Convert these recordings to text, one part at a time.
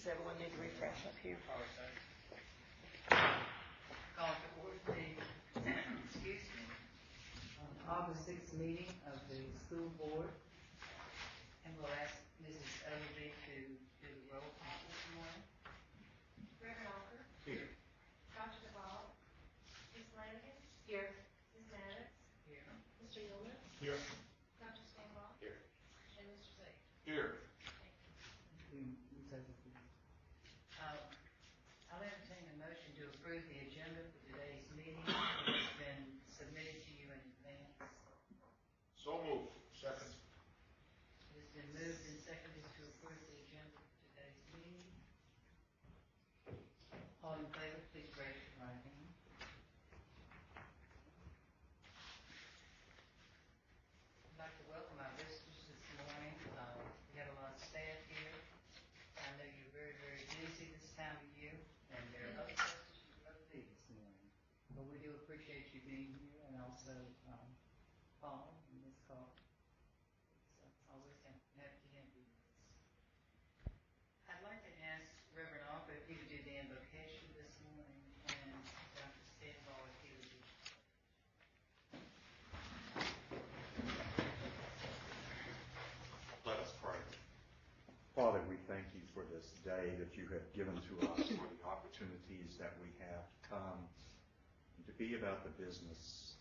Does everyone need to refresh up here? Call to order the August 6th meeting of the school board, and we'll ask Mrs. AUG to do the roll call this morning. Reverend Walker. Here. Dr. Duvall. Ms. Lanigan. Here. Ms. Maddox. Here. Mr. Yeoman. Here. Dr. Stanlaw. Here. And Mr. Zake. Here. I'll entertain a motion to approve the agenda for today's meeting. It's been submitted to you in advance. So moved. Second. It's been moved and seconded to approve the agenda for today's meeting. All in favor, please raise your right hand. I'd like to welcome our visitors this morning. We have a lot of staff here. I know you're very, very busy this time of year, and there are other places you'd rather be this morning. But we do appreciate you being here, and also Paul and Ms. Carter. It's always happy to have you with us. I'd like to ask Reverend Alford if he would do the invocation this morning, and Dr. Stanlaw if he would do the Let us pray. Father, we thank you for this day that you have given to us, for the opportunities that we have to come and to be about the business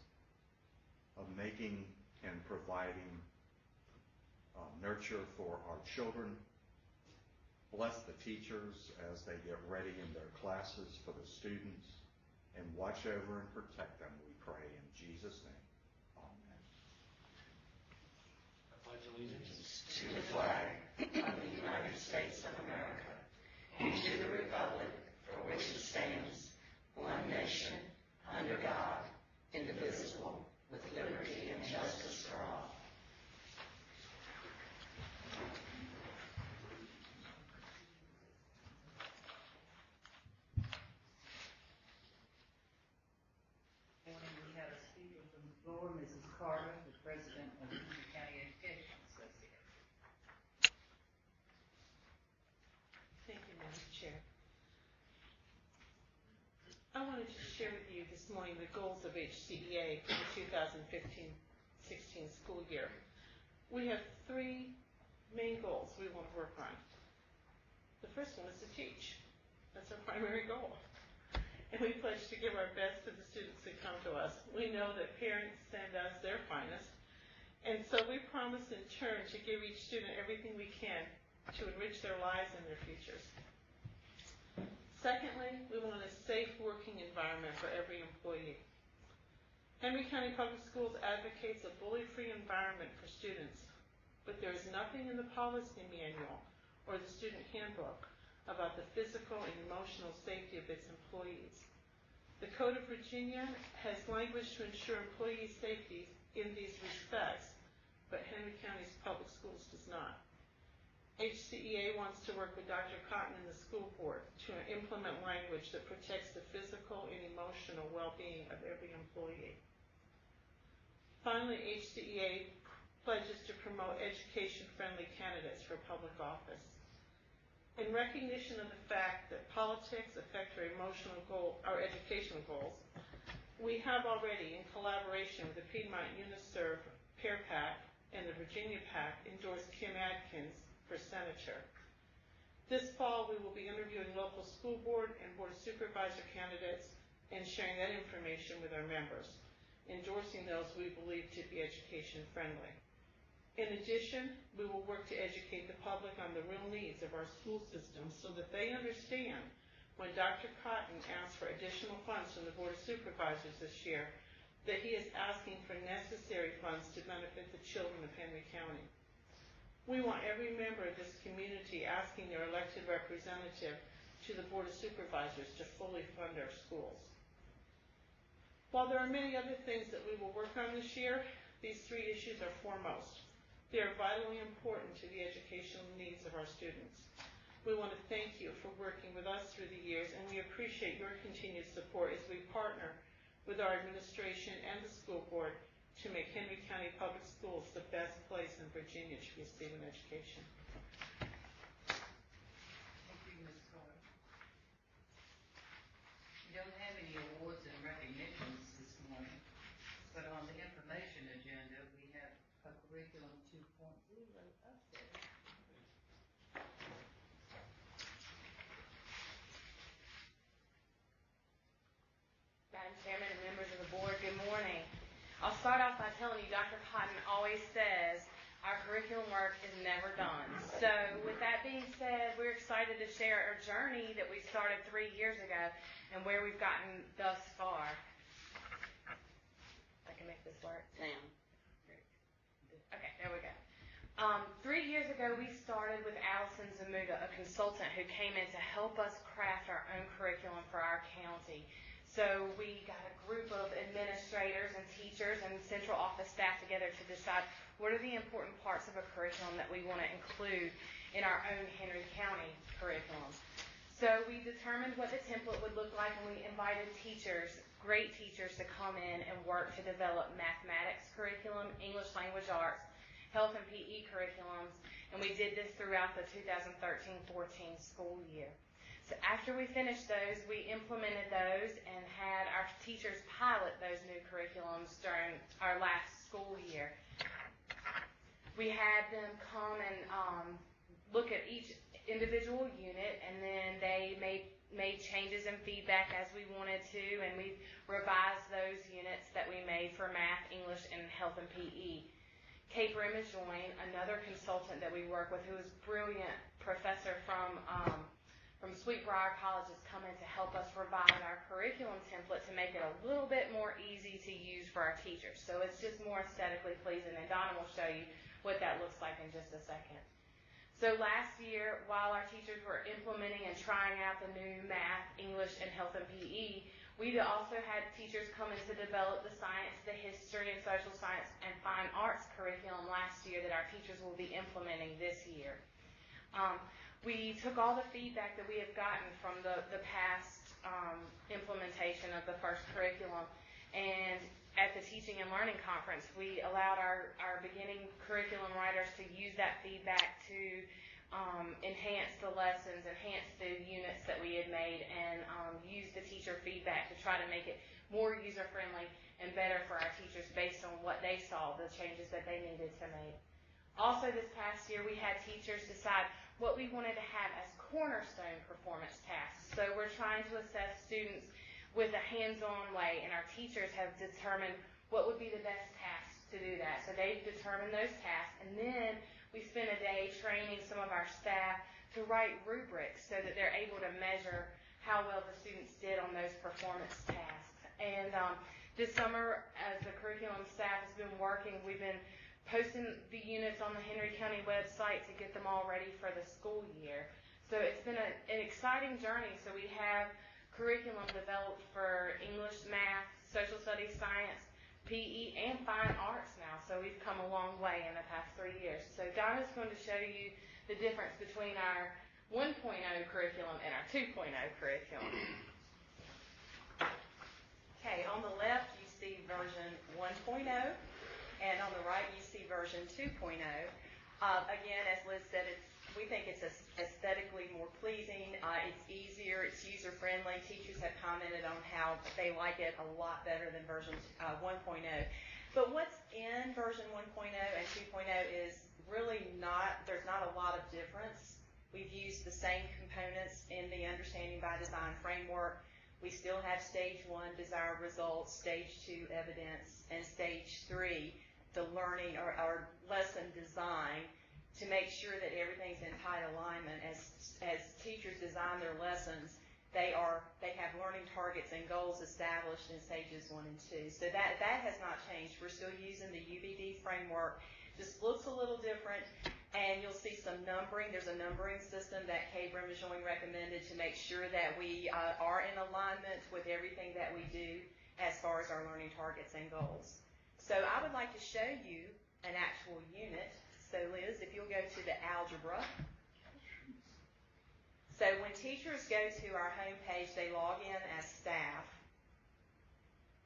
of making and providing nurture for our children. Bless the teachers as they get ready in their classes for the students, and watch over and protect them, we pray in Jesus' name. Amen. I pledge allegiance To the flag of the United States of America and to the republic for which it stands, one nation, under God, indivisible, with liberty and justice for all. And we have a speaker from the floor, Mrs. Carter, the president of the Henry County Education Association. Thank you, Madam Chair. I wanted to share with you this morning the goals of HCEA for the 2015-16 school year. We have three main goals we want to work on. The first one is to teach. That's our primary goal. And we pledge to give our best to the students who come to us. We know that parents send us their finest, and so we promise in turn to give each student everything we can to enrich their lives and their futures. Secondly, we want a safe working environment for every employee. Henry County Public Schools advocates a bully-free environment for students, but there is nothing in the policy manual or the student handbook about the physical and emotional safety of its employees. The Code of Virginia has language to ensure employee safety in these respects, but Henry County's public schools does not. HCEA wants to work with Dr. Cotton and the school board to implement language that protects the physical and emotional well-being of every employee. Finally, HCEA pledges to promote education-friendly candidates for public office. In recognition of the fact that politics affect our educational goals, we have already, in collaboration with the Piedmont Uniserv Pear PAC and the Virginia PAC, endorsed Kim Adkins for senator. This fall, we will be interviewing local school board and board of supervisor candidates and sharing that information with our members, endorsing those we believe to be education-friendly. In addition, we will work to educate the public on the real needs of our school system so that they understand when Dr. Cotton asks for additional funds from the Board of Supervisors this year, that he is asking for necessary funds to benefit the children of Henry County. We want every member of this community asking their elected representative to the Board of Supervisors to fully fund our schools. While there are many other things that we will work on this year, these three issues are foremost. They are vitally important to the educational needs of our students. We want to thank you for working with us through the years, and we appreciate your continued support as we partner with our administration and the school board to make Henry County Public Schools the best place in Virginia to receive an education. Thank you, Ms. telling you, Dr. Cotton always says our curriculum work is never done. So with that being said, we're excited to share our journey that we started 3 years ago and where we've gotten thus far. I can make this work. Sam. Okay, there we go. 3 years ago, we started with Allison Zamuda, a consultant who came in to help us craft our own curriculum for our county. So we got a group of administrators and teachers and central office staff together to decide what are the important parts of a curriculum that we want to include in our own Henry County curriculum. So we determined what the template would look like, and we invited teachers, great teachers, to come in and work to develop mathematics curriculum, English language arts, health and PE curriculums, and we did this throughout the 2013-14 school year. So after we finished those, we implemented those and had our teachers pilot those new curriculums during our last school year. We had them come and look at each individual unit, and then they made changes and feedback as we wanted to, and we revised those units that we made for math, English, and health and PE. Kate Bremajoin, another consultant that we work with, who is a brilliant professor from Sweetbriar College, has come in to help us revise our curriculum template to make it a little bit more easy to use for our teachers. So it's just more aesthetically pleasing, and Donna will show you what that looks like in just a second. So last year, while our teachers were implementing and trying out the new math, English, and health and PE, we also had teachers come in to develop the science, the history, and social science and fine arts curriculum last year that our teachers will be implementing this year. We took all the feedback that we have gotten from the past implementation of the first curriculum, and at the Teaching and Learning Conference, we allowed our beginning curriculum writers to use that feedback to enhance the lessons, enhance the units that we had made, and use the teacher feedback to try to make it more user-friendly and better for our teachers based on what they saw, the changes that they needed to make. Also this past year, we had teachers decide what we wanted to have as cornerstone performance tasks. So we're trying to assess students with a hands-on way, and our teachers have determined what would be the best tasks to do that. So they've determined those tasks, and then we spent a day training some of our staff to write rubrics so that they're able to measure how well the students did on those performance tasks. And this summer, as the curriculum staff has been working, we've been posting the units on the Henry County website to get them all ready for the school year. So it's been an exciting journey. So we have curriculum developed for English, math, social studies, science, PE, and fine arts now. So we've come a long way in the past 3 years. So Donna's going to show you the difference between our 1.0 curriculum and our 2.0 curriculum. Okay, on the left you see version 1.0, and on the right you see version 2.0. Again, as Liz said, we think it's aesthetically more pleasing, it's easier, it's user-friendly. Teachers have commented on how they like it a lot better than version 1.0. But what's in version 1.0 and 2.0 is really there's not a lot of difference. We've used the same components in the Understanding by Design framework. We still have stage 1, desired results, stage 2, evidence, and stage 3, the learning or lesson design, to make sure that everything's in tight alignment. As teachers design their lessons, they have learning targets and goals established in stages 1 and 2. So that has not changed. We're still using the UBD framework. Just looks a little different, and you'll see some numbering. There's a numbering system that Kay Bremajoin recommended to make sure that we are in alignment with everything that we do as far as our learning targets and goals. So I would like to show you an actual unit. So Liz, if you'll go to the algebra. So when teachers go to our home page, they log in as staff.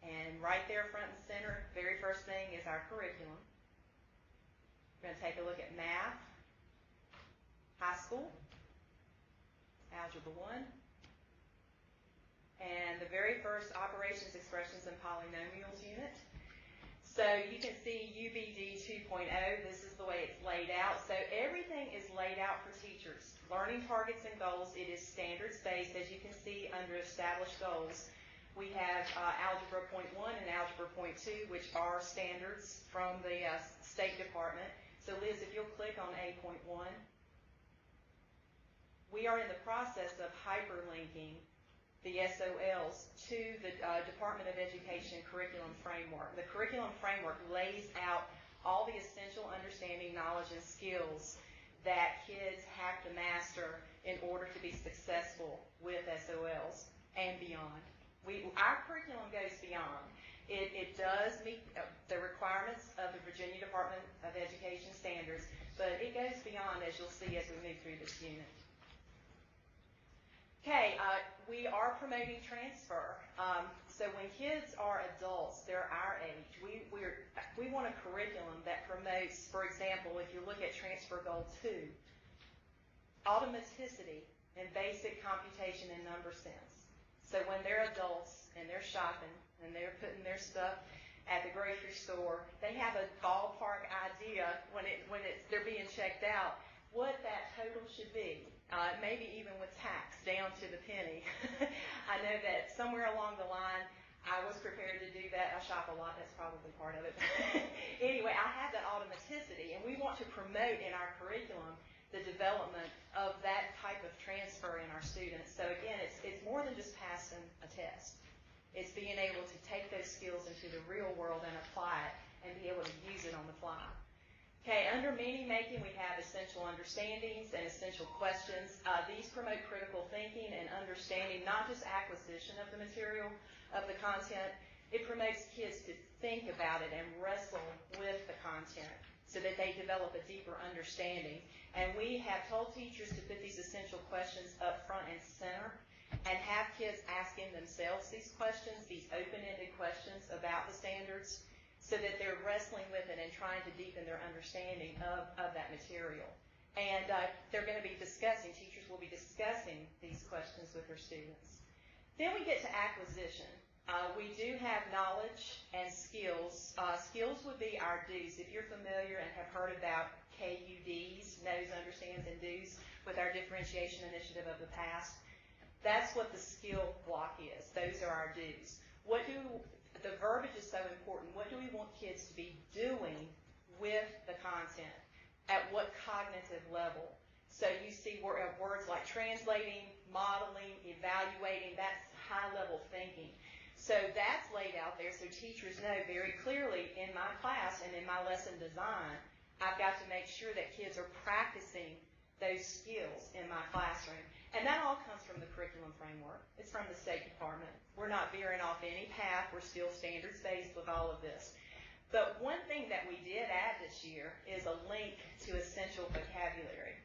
And right there front and center, very first thing is our curriculum. We're going to take a look at math, high school, algebra 1, and the very first operations, expressions, and polynomials unit. So you can see UBD 2.0, this is the way it's laid out. So everything is laid out for teachers. Learning targets and goals, it is standards-based, as you can see under established goals. We have Algebra Point 1 and Algebra Point 2, which are standards from the State Department. So Liz, if you'll click on A.1, we are in the process of hyperlinking the SOLs to the Department of Education Curriculum Framework. The Curriculum Framework lays out all the essential understanding, knowledge, and skills that kids have to master in order to be successful with SOLs and beyond. Our curriculum goes beyond. It does meet the requirements of the Virginia Department of Education standards, but it goes beyond, as you'll see as we move through this unit. Okay, we are promoting transfer. So when kids are adults, they're our age, we want a curriculum that promotes, for example, if you look at transfer goal 2, automaticity and basic computation and number sense. So when they're adults and they're shopping and they're putting their stuff at the grocery store, they have a ballpark idea when they're being checked out what that total should be. Maybe even with tax down to the penny. I know that somewhere along the line I was prepared to do that. I shop a lot, that's probably part of it. Anyway, I have that automaticity, and we want to promote in our curriculum the development of that type of transfer in our students. So again, it's more than just passing a test. It's being able to take those skills into the real world and apply it and be able to use it on the fly. Okay, under meaning making, we have essential understandings and essential questions. These promote critical thinking and understanding, not just acquisition of the material, of the content. It promotes kids to think about it and wrestle with the content so that they develop a deeper understanding. And we have told teachers to put these essential questions up front and center and have kids asking themselves these questions, these open-ended questions about the standards, so that they're wrestling with it and trying to deepen their understanding of that material. And they're going to be discussing, teachers will be discussing these questions with their students. Then we get to acquisition. We do have knowledge and skills. Skills would be our do's. If you're familiar and have heard about KUDs, knows, understands, and do's, with our differentiation initiative of the past, that's what the skill block is. Those are our do's. The verbiage is so important. What do we want kids to be doing with the content? At what cognitive level? So you see words like translating, modeling, evaluating, that's high-level thinking. So that's laid out there so teachers know very clearly in my class and in my lesson design, I've got to make sure that kids are practicing those skills in my classroom. And that all comes from the curriculum framework. It's from the State Department. We're not veering off any path. We're still standards-based with all of this. But one thing that we did add this year is a link to essential vocabulary.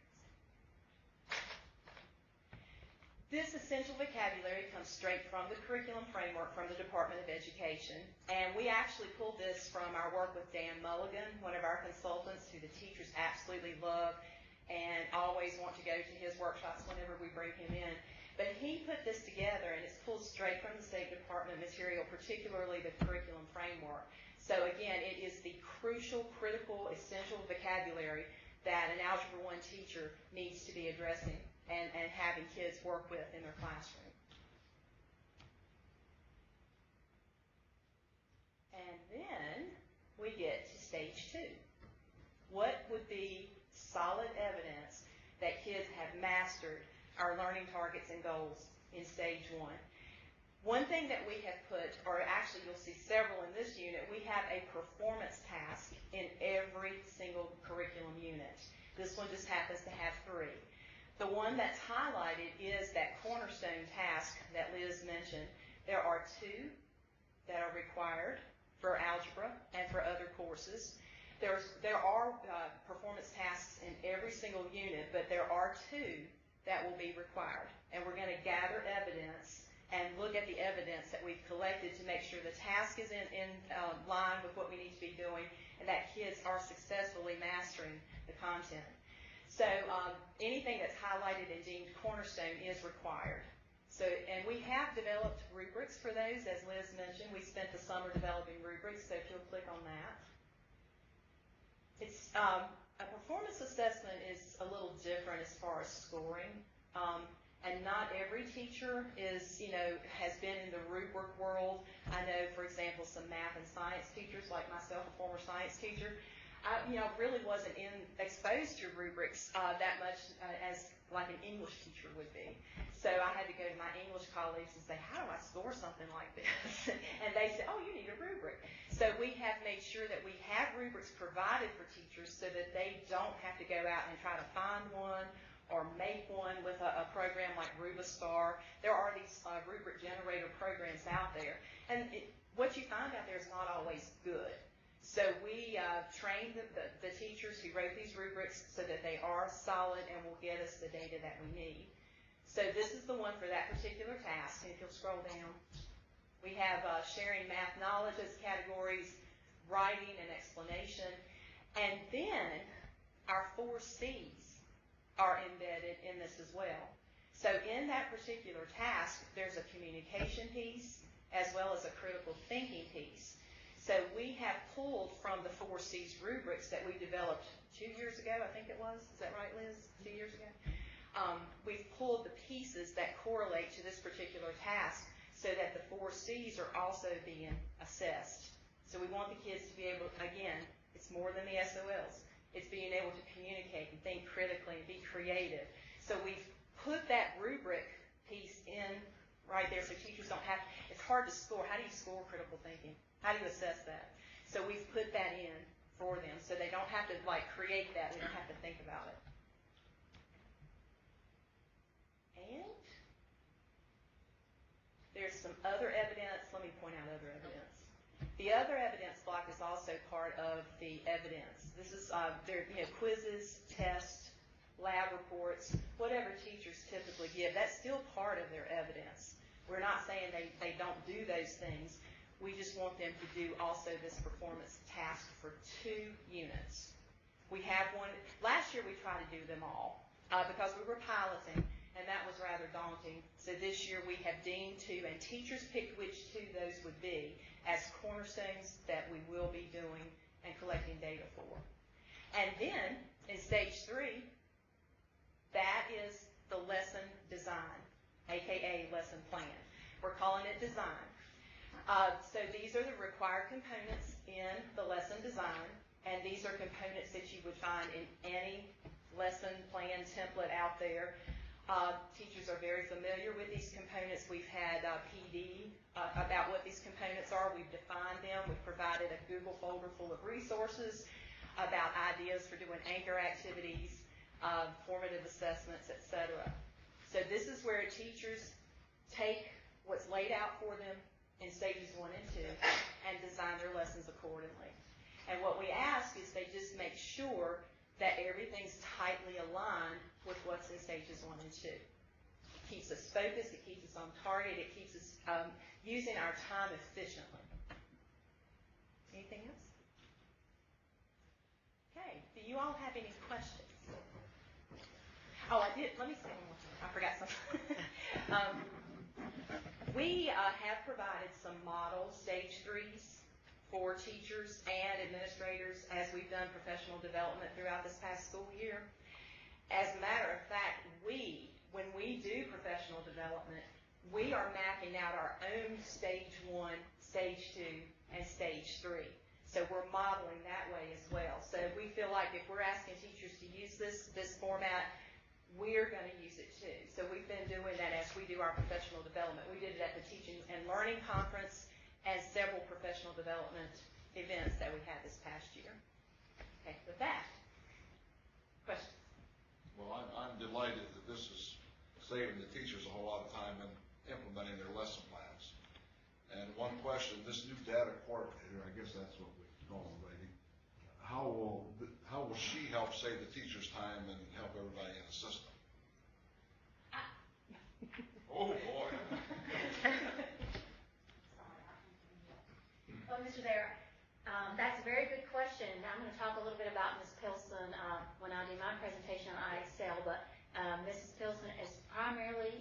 This essential vocabulary comes straight from the curriculum framework from the Department of Education. And we actually pulled this from our work with Dan Mulligan, one of our consultants who the teachers absolutely love and always want to go to his workshops whenever we bring him in. But he put this together, and it's pulled straight from the State Department material, particularly the curriculum framework. So again, it is the crucial, critical, essential vocabulary that an Algebra 1 teacher needs to be addressing and having kids work with in their classroom. And then we get to stage 2. What would be solid evidence that kids have mastered our learning targets and goals in stage 1? One thing that we have put, or actually you'll see several in this unit, we have a performance task in every single curriculum unit. This one just happens to have 3. The one that's highlighted is that cornerstone task that Liz mentioned. There are 2 that are required for algebra and for other courses. There are performance tasks in every single unit, but there are 2 that will be required. And we're going to gather evidence and look at the evidence that we've collected to make sure the task is in line with what we need to be doing and that kids are successfully mastering the content. So anything that's highlighted and deemed cornerstone is required. So, and we have developed rubrics for those, as Liz mentioned. We spent the summer developing rubrics, so if you'll click on that. It's a performance assessment is a little different as far as scoring. And not every teacher is, has been in the rubric world. I know, for example, some math and science teachers, like myself, a former science teacher, I really wasn't exposed to rubrics that much as like an English teacher would be. So I had to go to my English colleagues and say, how do I score something like this? And they said, oh, you need a rubric. So we have made sure that we have rubrics provided for teachers so that they don't have to go out and try to find one or make one with a program like RubaStar. There are these rubric generator programs out there. And what you find out there is not always good. So we trained the teachers who wrote these rubrics so that they are solid and will get us the data that we need. So this is the one for that particular task. And if you'll scroll down, we have sharing math knowledge as categories, writing and explanation, and then our 4 C's are embedded in this as well. So in that particular task, there's a communication piece as well as a critical thinking piece. So we have pulled from the 4 C's rubrics that we developed 2 years ago, I think it was. Is that right, Liz? 2 years ago? We've pulled the pieces that correlate to this particular task so that the 4 C's are also being assessed. So we want the kids to be able, again, it's more than the SOLs. It's being able to communicate and think critically and be creative. So we've put that rubric piece in right there so teachers don't have, it's hard to score. How do you score critical thinking? How do you assess that? So we've put that in for them so they don't have to create that. We don't have to think about it. And there's some other evidence. Let me point out other evidence. The other evidence block is also part of the evidence. This is quizzes, tests, lab reports, whatever teachers typically give. That's still part of their evidence. We're not saying they don't do those things. We just want them to do also this performance task for 2 units. We have one. Last year we tried to do them all because we were piloting, and that was rather daunting. So this year we have deemed 2, and teachers picked which 2 those would be as cornerstones that we will be doing and collecting data for. And then in stage 3, that is the lesson design, aka lesson plan. We're calling it design. So these are the required components in the lesson design, and these are components that you would find in any lesson plan template out there. Teachers are very familiar with these components. We've had PD about what these components are. We've defined them. We've provided a Google folder full of resources about ideas for doing anchor activities, formative assessments, etc. So this is where teachers take what's laid out for them in stages 1 and 2 and design their lessons accordingly. And what we ask is they just make sure that everything's tightly aligned with what's in stages 1 and 2. It keeps us focused, it keeps us on target, it keeps us using our time efficiently. Anything else? Okay, do you all have any questions? Oh, I did. Let me say one more thing. I forgot something. We have provided some model stage 3s for teachers and administrators as we've done professional development throughout this past school year. As a matter of fact, when we do professional development, we are mapping out our own stage 1, stage 2, and stage 3. So we're modeling that way as well. So we feel like if we're asking teachers to use this format, we're going to use it too. So we've been doing that as we do our professional development. We did it at the Teaching and Learning Conference and several professional development events that we had this past year. Okay, with that, questions? Well, I'm delighted that this is saving the teachers a whole lot of time in implementing their lesson plans. And one question, this new data coordinator, I guess that's what we call the lady, how will she help save the teachers time and help everybody in the system? Oh, boy. Well, Mr. There, that's a very good question. I'm going to talk a little bit about Ms. Pilson when I do my presentation on IXL, but Mrs. Pilson is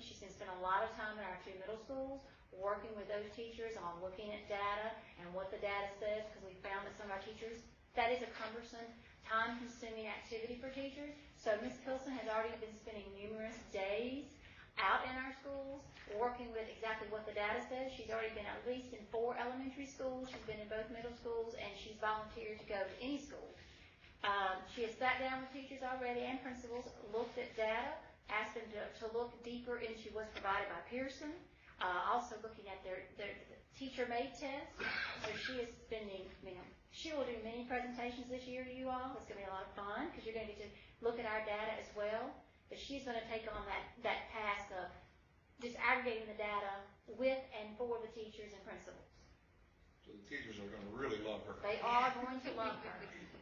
she's going to spend a lot of time in our 2 middle schools working with those teachers on looking at data and what the data says, because we found that some of our teachers, that is a cumbersome, time-consuming activity for teachers. So Ms. Pilson has already been spending numerous days out in our schools, working with exactly what the data says. She's already been at least in 4 elementary schools. She's been in both middle schools, and she's volunteered to go to any school. She has sat down with teachers already and principals, looked at data, asked them to look deeper into what's provided by Pearson, also looking at their teacher-made tests. So she is spending, she will do many presentations this year to you all. It's going to be a lot of fun because you're going to get to look at our data as well. But she's going to take on that task of just aggregating the data with and for the teachers and principals. So the teachers are going to really love her. They are going to love her.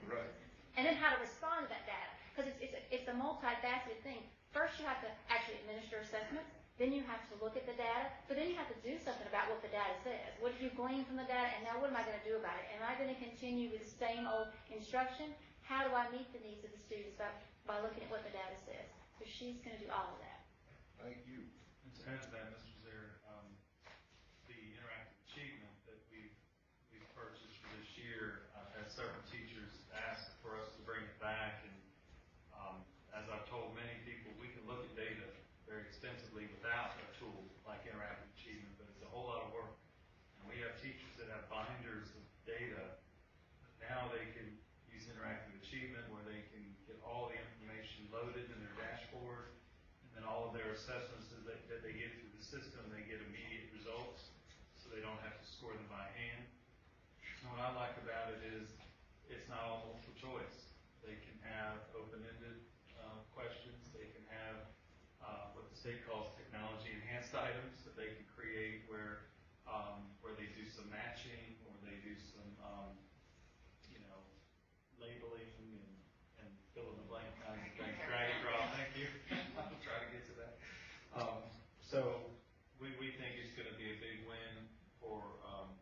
Right. And then how to respond to that data. Because it's a multifaceted thing. First, you have to actually administer assessments. Then you have to look at the data. But then you have to do something about what the data says. What did you glean from the data? And now what am I going to do about it? Am I going to continue with the same old instruction? How do I meet the needs of the students by looking at what the data says? So she's going to do all of that. Thank you. And to add to that, Mr. Zaire, the interactive achievement that we've purchased for this year, I've had several teachers ask for us to bring it back, and as I've told many people, we can look at data very extensively without a tool like interactive achievement, but it's a whole lot of work. And we have teachers that have binders of data, but now they can use interactive achievement where they can get all the information loaded in their dashboard, and then all of their assessments that they get through the system, they get immediate results, so they don't have to score them by hand. And what I like about it is it's not all multiple choice. They can have open-ended questions. They can have what the state calls technology enhanced items that they can create where they do some matching or they do some labeling and fill in the blank kinds of things. Drag and drop. Thank you. I'll try to get to that. So we think it's going to be a big win for.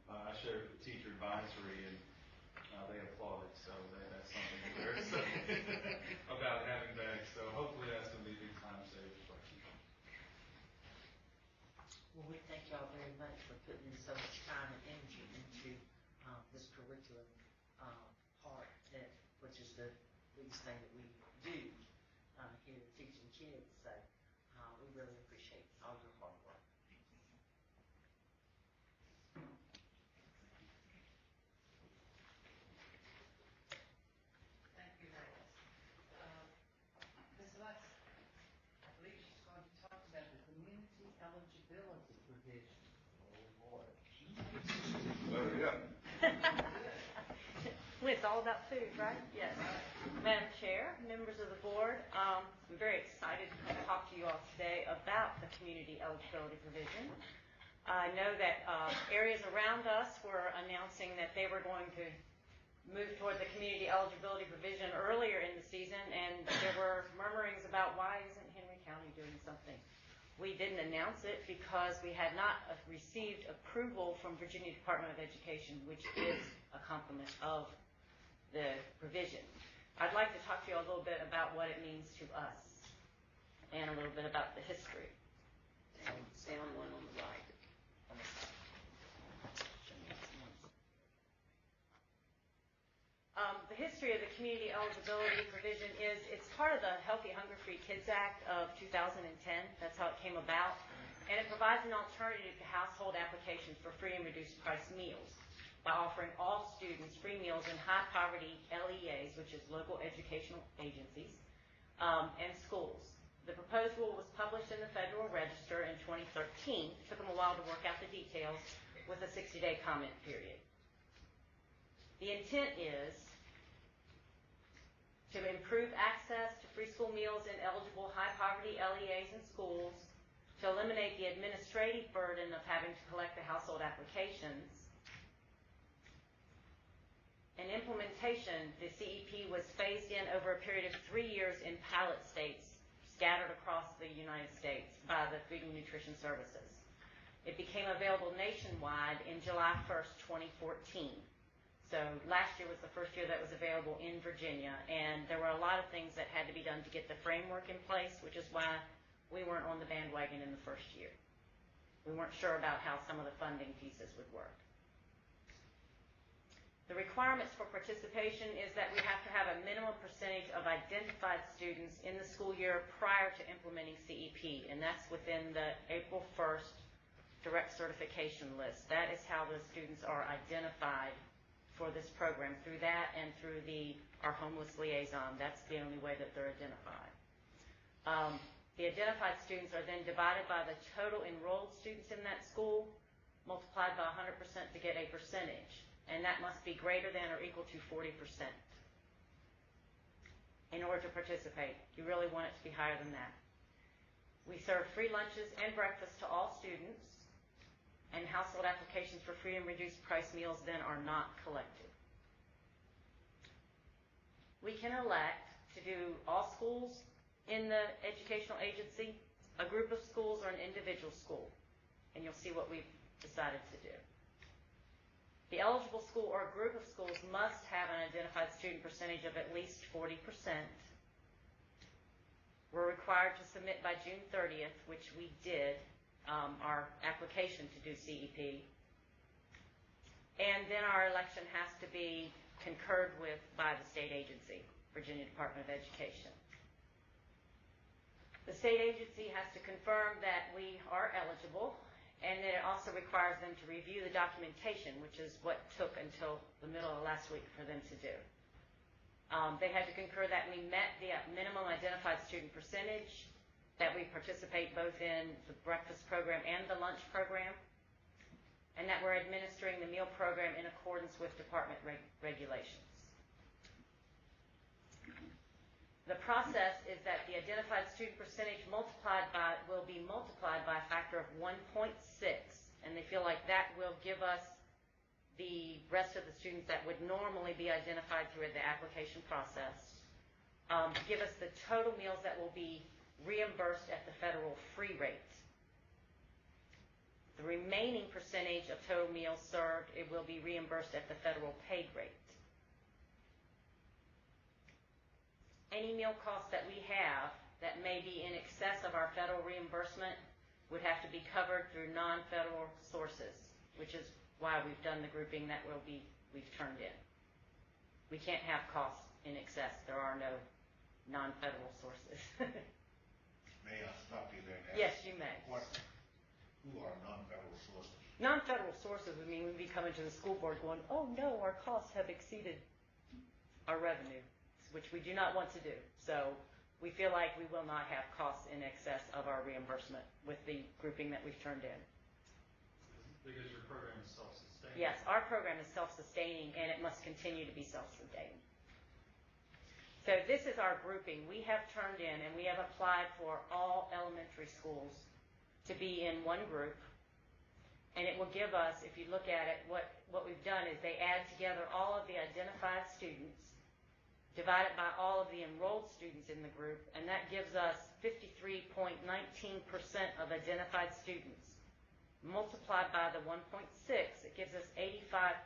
I shared with the teacher advisory and they applauded. So that's something that they're excited about having back. So hopefully that's going to be a big time saver for our teachers. Well, we thank y'all very much for putting in so much time and energy into this curriculum part, which is the biggest thing that we do here teaching kids. So we really appreciate all your hard work. Thank you, ladies. Ms. Alexis, I believe she's going to talk about the community eligibility provision. Oh, boy. Yeah. Well, it's all about food, right? Yes. Madam Chair, members of the board, I'm very excited to come talk to you all today about the community eligibility provision. I know that areas around us were announcing that they were going to move toward the community eligibility provision earlier in the season, and there were murmurings about why isn't Henry County doing something. We didn't announce it because we had not received approval from Virginia Department of Education, which is a complement of the provision. I'd like to talk to you a little bit about what it means to us and a little bit about the history. Sound one on the right. The history of the community eligibility provision is it's part of the Healthy Hunger Free Kids Act of 2010. That's how it came about. And it provides an alternative to household applications for free and reduced price meals by offering all students free meals in high poverty LEAs, which is local educational agencies, and schools. The proposed rule was published in the Federal Register in 2013. It took them a while to work out the details with a 60-day comment period. The intent is to improve access to free school meals in eligible high-poverty LEAs and schools, to eliminate the administrative burden of having to collect the household applications. In implementation, the CEP was phased in over a period of 3 years in pilot states scattered across the United States by the Food and Nutrition Services. It became available nationwide in July 1st, 2014. So last year was the first year that was available in Virginia, and there were a lot of things that had to be done to get the framework in place, which is why we weren't on the bandwagon in the first year. We weren't sure about how some of the funding pieces would work. The requirements for participation is that we have to have a minimum percentage of identified students in the school year prior to implementing CEP, and that's within the April 1st direct certification list. That is how the students are identified for this program, through that and through our homeless liaison. That's the only way that they're identified. The identified students are then divided by the total enrolled students in that school, multiplied by 100% to get a percentage. And that must be greater than or equal to 40% in order to participate. You really want it to be higher than that. We serve free lunches and breakfast to all students, and household applications for free and reduced price meals then are not collected. We can elect to do all schools in the educational agency, a group of schools, or an individual school, and you'll see what we've decided to do. The eligible school or group of schools must have an identified student percentage of at least 40%. We're required to submit by June 30th, which we did, our application to do CEP. And then our election has to be concurred with by the state agency, Virginia Department of Education. The state agency has to confirm that we are eligible, and then it also requires them to review the documentation, which is what took until the middle of last week for them to do. They had to concur that we met the minimum identified student percentage, that we participate both in the breakfast program and the lunch program, and that we're administering the meal program in accordance with department regulations. The process is that the identified student percentage will be multiplied by a factor of 1.6, and they feel like that will give us the rest of the students that would normally be identified through the application process, give us the total meals that will be reimbursed at the federal free rate. The remaining percentage of total meals served, it will be reimbursed at the federal paid rate. Any meal costs that we have that may be in excess of our federal reimbursement would have to be covered through non-federal sources, which is why we've done the grouping that we've turned in. We can't have costs in excess. There are no non-federal sources. May I stop you there and ask? Yes, you may. Who are non-federal sources? Non-federal sources would mean we'd be coming to the school board going, oh no, our costs have exceeded our revenue, which we do not want to do. So we feel like we will not have costs in excess of our reimbursement with the grouping that we've turned in. Because your program is self-sustaining. Yes, our program is self-sustaining, and it must continue to be self-sustaining. So this is our grouping. We have turned in, and we have applied for all elementary schools to be in one group. And it will give us, if you look at it, what we've done is they add together all of the identified students, divide it by all of the enrolled students in the group, and that gives us 53.19% of identified students. Multiplied by the 1.6, it gives us 85.11%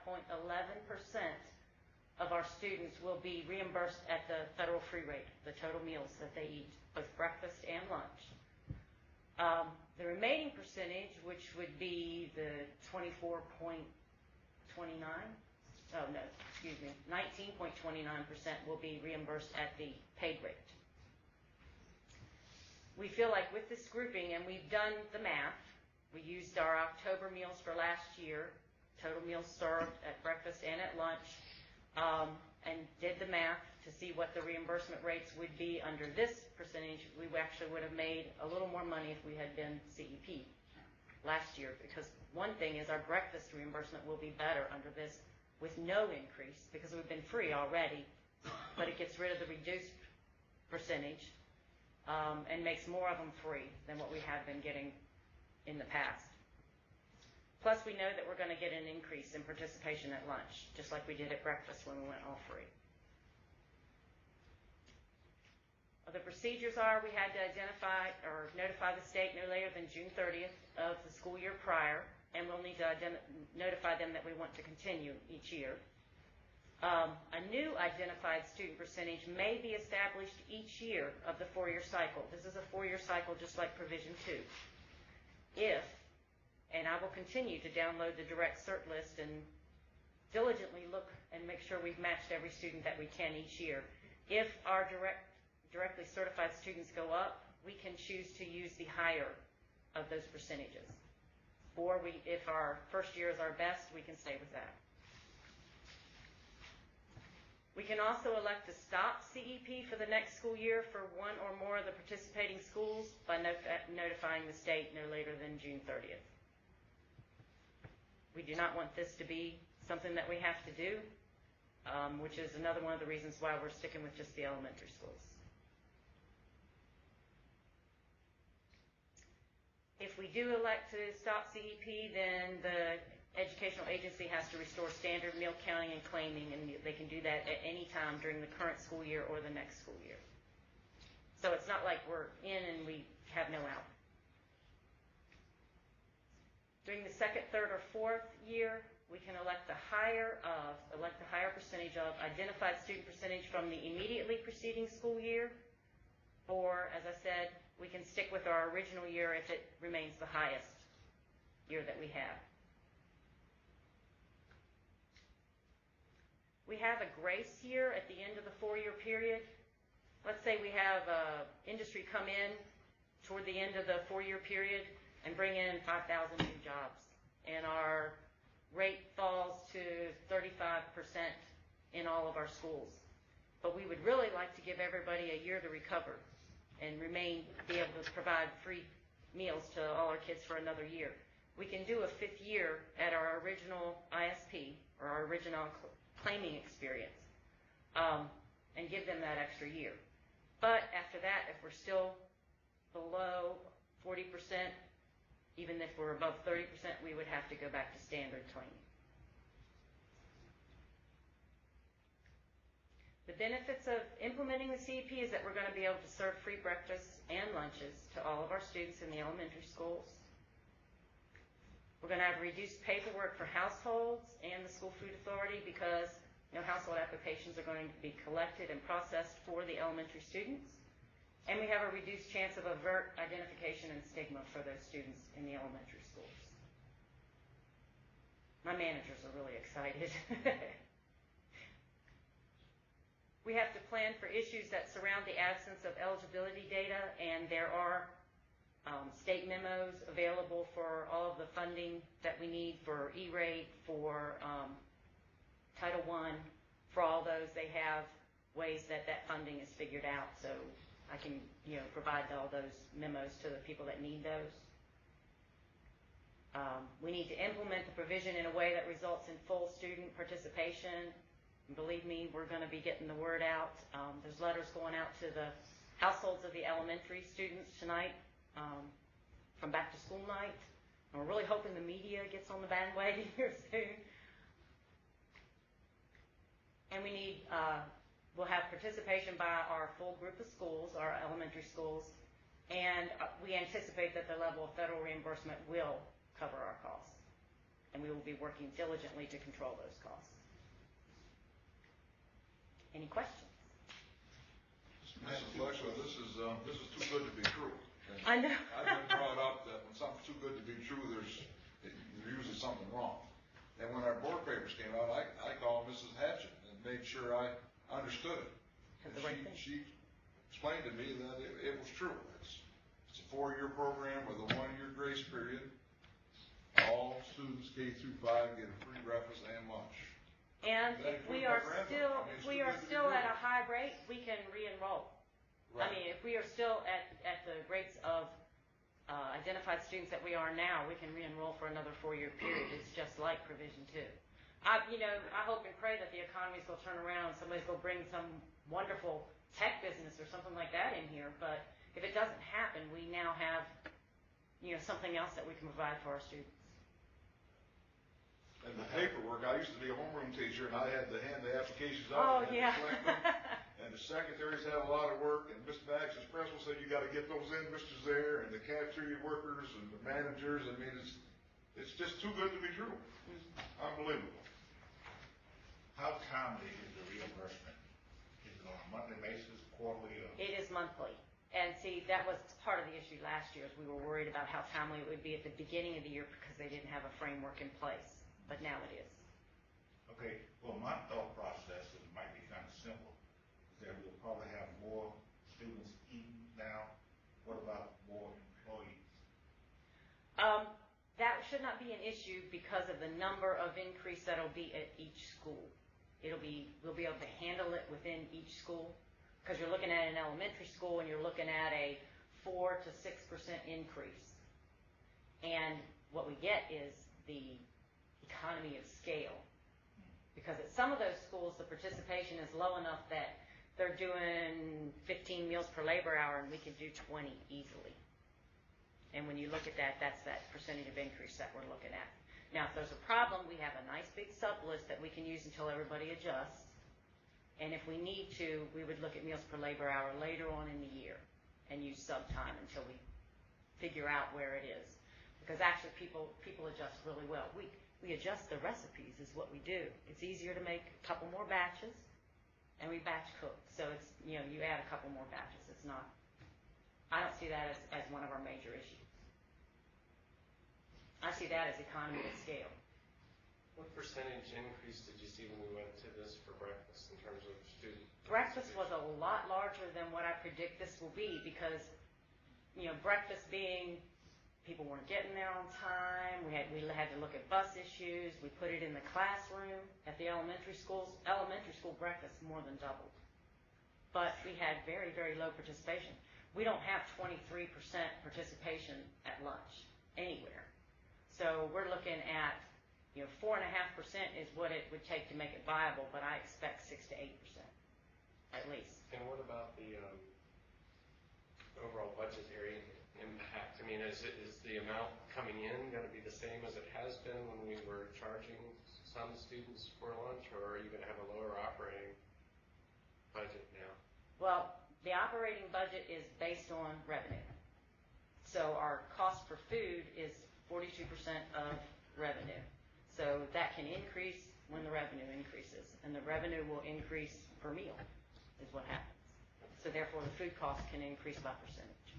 of our students will be reimbursed at the federal free rate, the total meals that they eat, both breakfast and lunch. The remaining percentage, which would be the 19.29%, will be reimbursed at the paid rate. We feel like with this grouping, and we've done the math, we used our October meals for last year, total meals served at breakfast and at lunch, and did the math to see what the reimbursement rates would be under this percentage. We actually would have made a little more money if we had been CEP last year, because one thing is our breakfast reimbursement will be better under this with no increase, because we've been free already, but it gets rid of the reduced percentage and makes more of them free than what we have been getting in the past. Plus, we know that we're going to get an increase in participation at lunch, just like we did at breakfast when we went all free. The procedures are we had to identify or notify the state no later than June 30th of the school year prior, and we'll need to notify them that we want to continue each year. A new identified student percentage may be established each year of the 4-year cycle. This is a 4-year cycle just like Provision 2. If, and I will continue to download the direct cert list and diligently look and make sure we've matched every student that we can each year. If our directly certified students go up, we can choose to use the higher of those percentages. Or if our first year is our best, we can stay with that. We can also elect to stop CEP for the next school year for one or more of the participating schools by notifying the state no later than June 30th. We do not want this to be something that we have to do, which is another one of the reasons why we're sticking with just the elementary schools. If we do elect to stop CEP, then the educational agency has to restore standard meal counting and claiming, and they can do that at any time during the current school year or the next school year. So it's not like we're in and we have no out. During the second, third, or fourth year, we can elect the higher percentage of identified student percentage from the immediately preceding school year, or, as I said, we can stick with our original year if it remains the highest year that we have. We have a grace year at the end of the 4-year period. Let's say we have industry come in toward the end of the 4-year period and bring in 5,000 new jobs, and our rate falls to 35% in all of our schools. But we would really like to give everybody a year to recover and be able to provide free meals to all our kids for another year. We can do a 5th year at our original ISP, or our original claiming experience, and give them that extra year. But after that, if we're still below 40%, even if we're above 30%, we would have to go back to standard claiming. The benefits of implementing the CEP is that we're going to be able to serve free breakfasts and lunches to all of our students in the elementary schools. We're going to have reduced paperwork for households and the school food authority because household applications are going to be collected and processed for the elementary students. And we have a reduced chance of overt identification and stigma for those students in the elementary schools. My managers are really excited. We have to plan for issues that surround the absence of eligibility data, and there are state memos available for all of the funding that we need for E-rate, for Title I. For all those, they have ways that funding is figured out, so I can provide all those memos to the people that need those. We need to implement the provision in a way that results in full student participation. And believe me, we're going to be getting the word out. There's letters going out to the households of the elementary students tonight from back to school night. And we're really hoping the media gets on the bandwagon here soon. And we need, we'll have participation by our full group of schools, our elementary schools, and we anticipate that the level of federal reimbursement will cover our costs. And we will be working diligently to control those costs. Any questions? Mrs. Fletcher, this is too good to be true. And I know. I've been brought up that when something's too good to be true, there's usually something wrong. And when our board papers came out, I called Mrs. Hatchett and made sure I understood it. And she explained to me that it was true. It's a 4-year program with a 1-year grace period. All students K through 5 get a free breakfast and lunch. And if we are still at a high rate, we can re-enroll. Right. I mean, if we are still at the rates of identified students that we are now, we can re-enroll for another 4-year period. It's just like Provision 2. I hope and pray that the economies will turn around. Somebody's going to bring some wonderful tech business or something like that in here. But if it doesn't happen, we now have, something else that we can provide for our students. And the paperwork, I used to be a homeroom teacher, and I had to hand the applications Oh, out. yeah. And the secretaries had a lot of work, and Mr. Baxter's principal said, you got to get those in, Mr. Zaire, and the cafeteria workers and the managers. I mean, it's just too good to be true. Unbelievable. How timely is the reimbursement? Is it on a monthly basis, quarterly? It is monthly. And see, that was part of the issue last year, is we were worried about how timely it would be at the beginning of the year because they didn't have a framework in place. But now it is. Okay, well, my thought process, it might be kind of simple, is that we'll probably have more students eating now. What about more employees? That should not be an issue because of the number of increase that'll be at each school. We'll be able to handle it within each school, because you're looking at an elementary school and you're looking at a 4 to 6% increase. And what we get is the economy of scale. Because at some of those schools, the participation is low enough that they're doing 15 meals per labor hour and we can do 20 easily. And when you look at that, that's that percentage of increase that we're looking at. Now, if there's a problem, we have a nice big sub list that we can use until everybody adjusts. And if we need to, we would look at meals per labor hour later on in the year and use sub time until we figure out where it is. Because actually people adjust really well. We adjust the recipes is what we do. It's easier to make a couple more batches, and we batch cook. So it's, you add a couple more batches. It's not, I don't see that as one of our major issues. I see that as economy of scale. What percentage increase did you see when we went to this for breakfast in terms of student? Breakfast was a lot larger than what I predict this will be because, breakfast being people weren't getting there on time. We had to look at bus issues. We put it in the classroom at the elementary schools. Elementary school breakfast more than doubled. But we had very, very low participation. We don't have 23% participation at lunch anywhere. So we're looking at, 4.5% is what it would take to make it viable, but I expect 6 to 8% at least. And what about the overall budgetary impact? I mean, is the amount coming in going to be the same as it has been when we were charging some students for lunch, or are you going to have a lower operating budget now? Well, the operating budget is based on revenue. So our cost for food is 42% of revenue. So that can increase when the revenue increases, and the revenue will increase per meal is what happens. So therefore, the food cost can increase by percentage.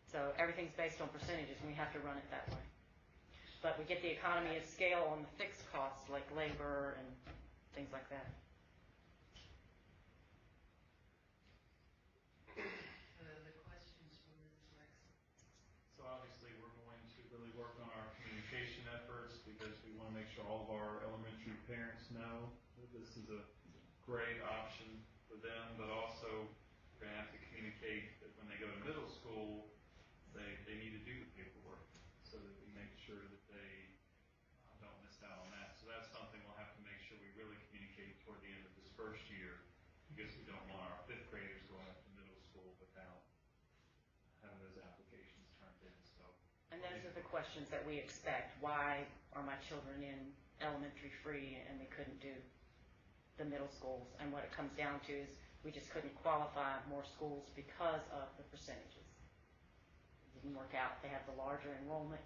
So everything's based on percentages, and we have to run it that way. But we get the economy of scale on the fixed costs like labor and things like that. The questions from Ms. Lexi. So obviously, we're going to really work on our communication efforts because we want to make sure all of our elementary parents know that this is a great option for them, but also we're going to have to communicate that when they go to middle school, they need to do the paperwork so that we make sure that they don't miss out on that. So that's something we'll have to make sure we really communicate toward the end of this first year because we don't want our fifth graders going up to middle school without having those applications turned in. And those are the questions that we expect. Why are my children in elementary free and they couldn't do the middle schools? And what it comes down to is we just couldn't qualify more schools because of the percentages. It didn't work out. They had the larger enrollment.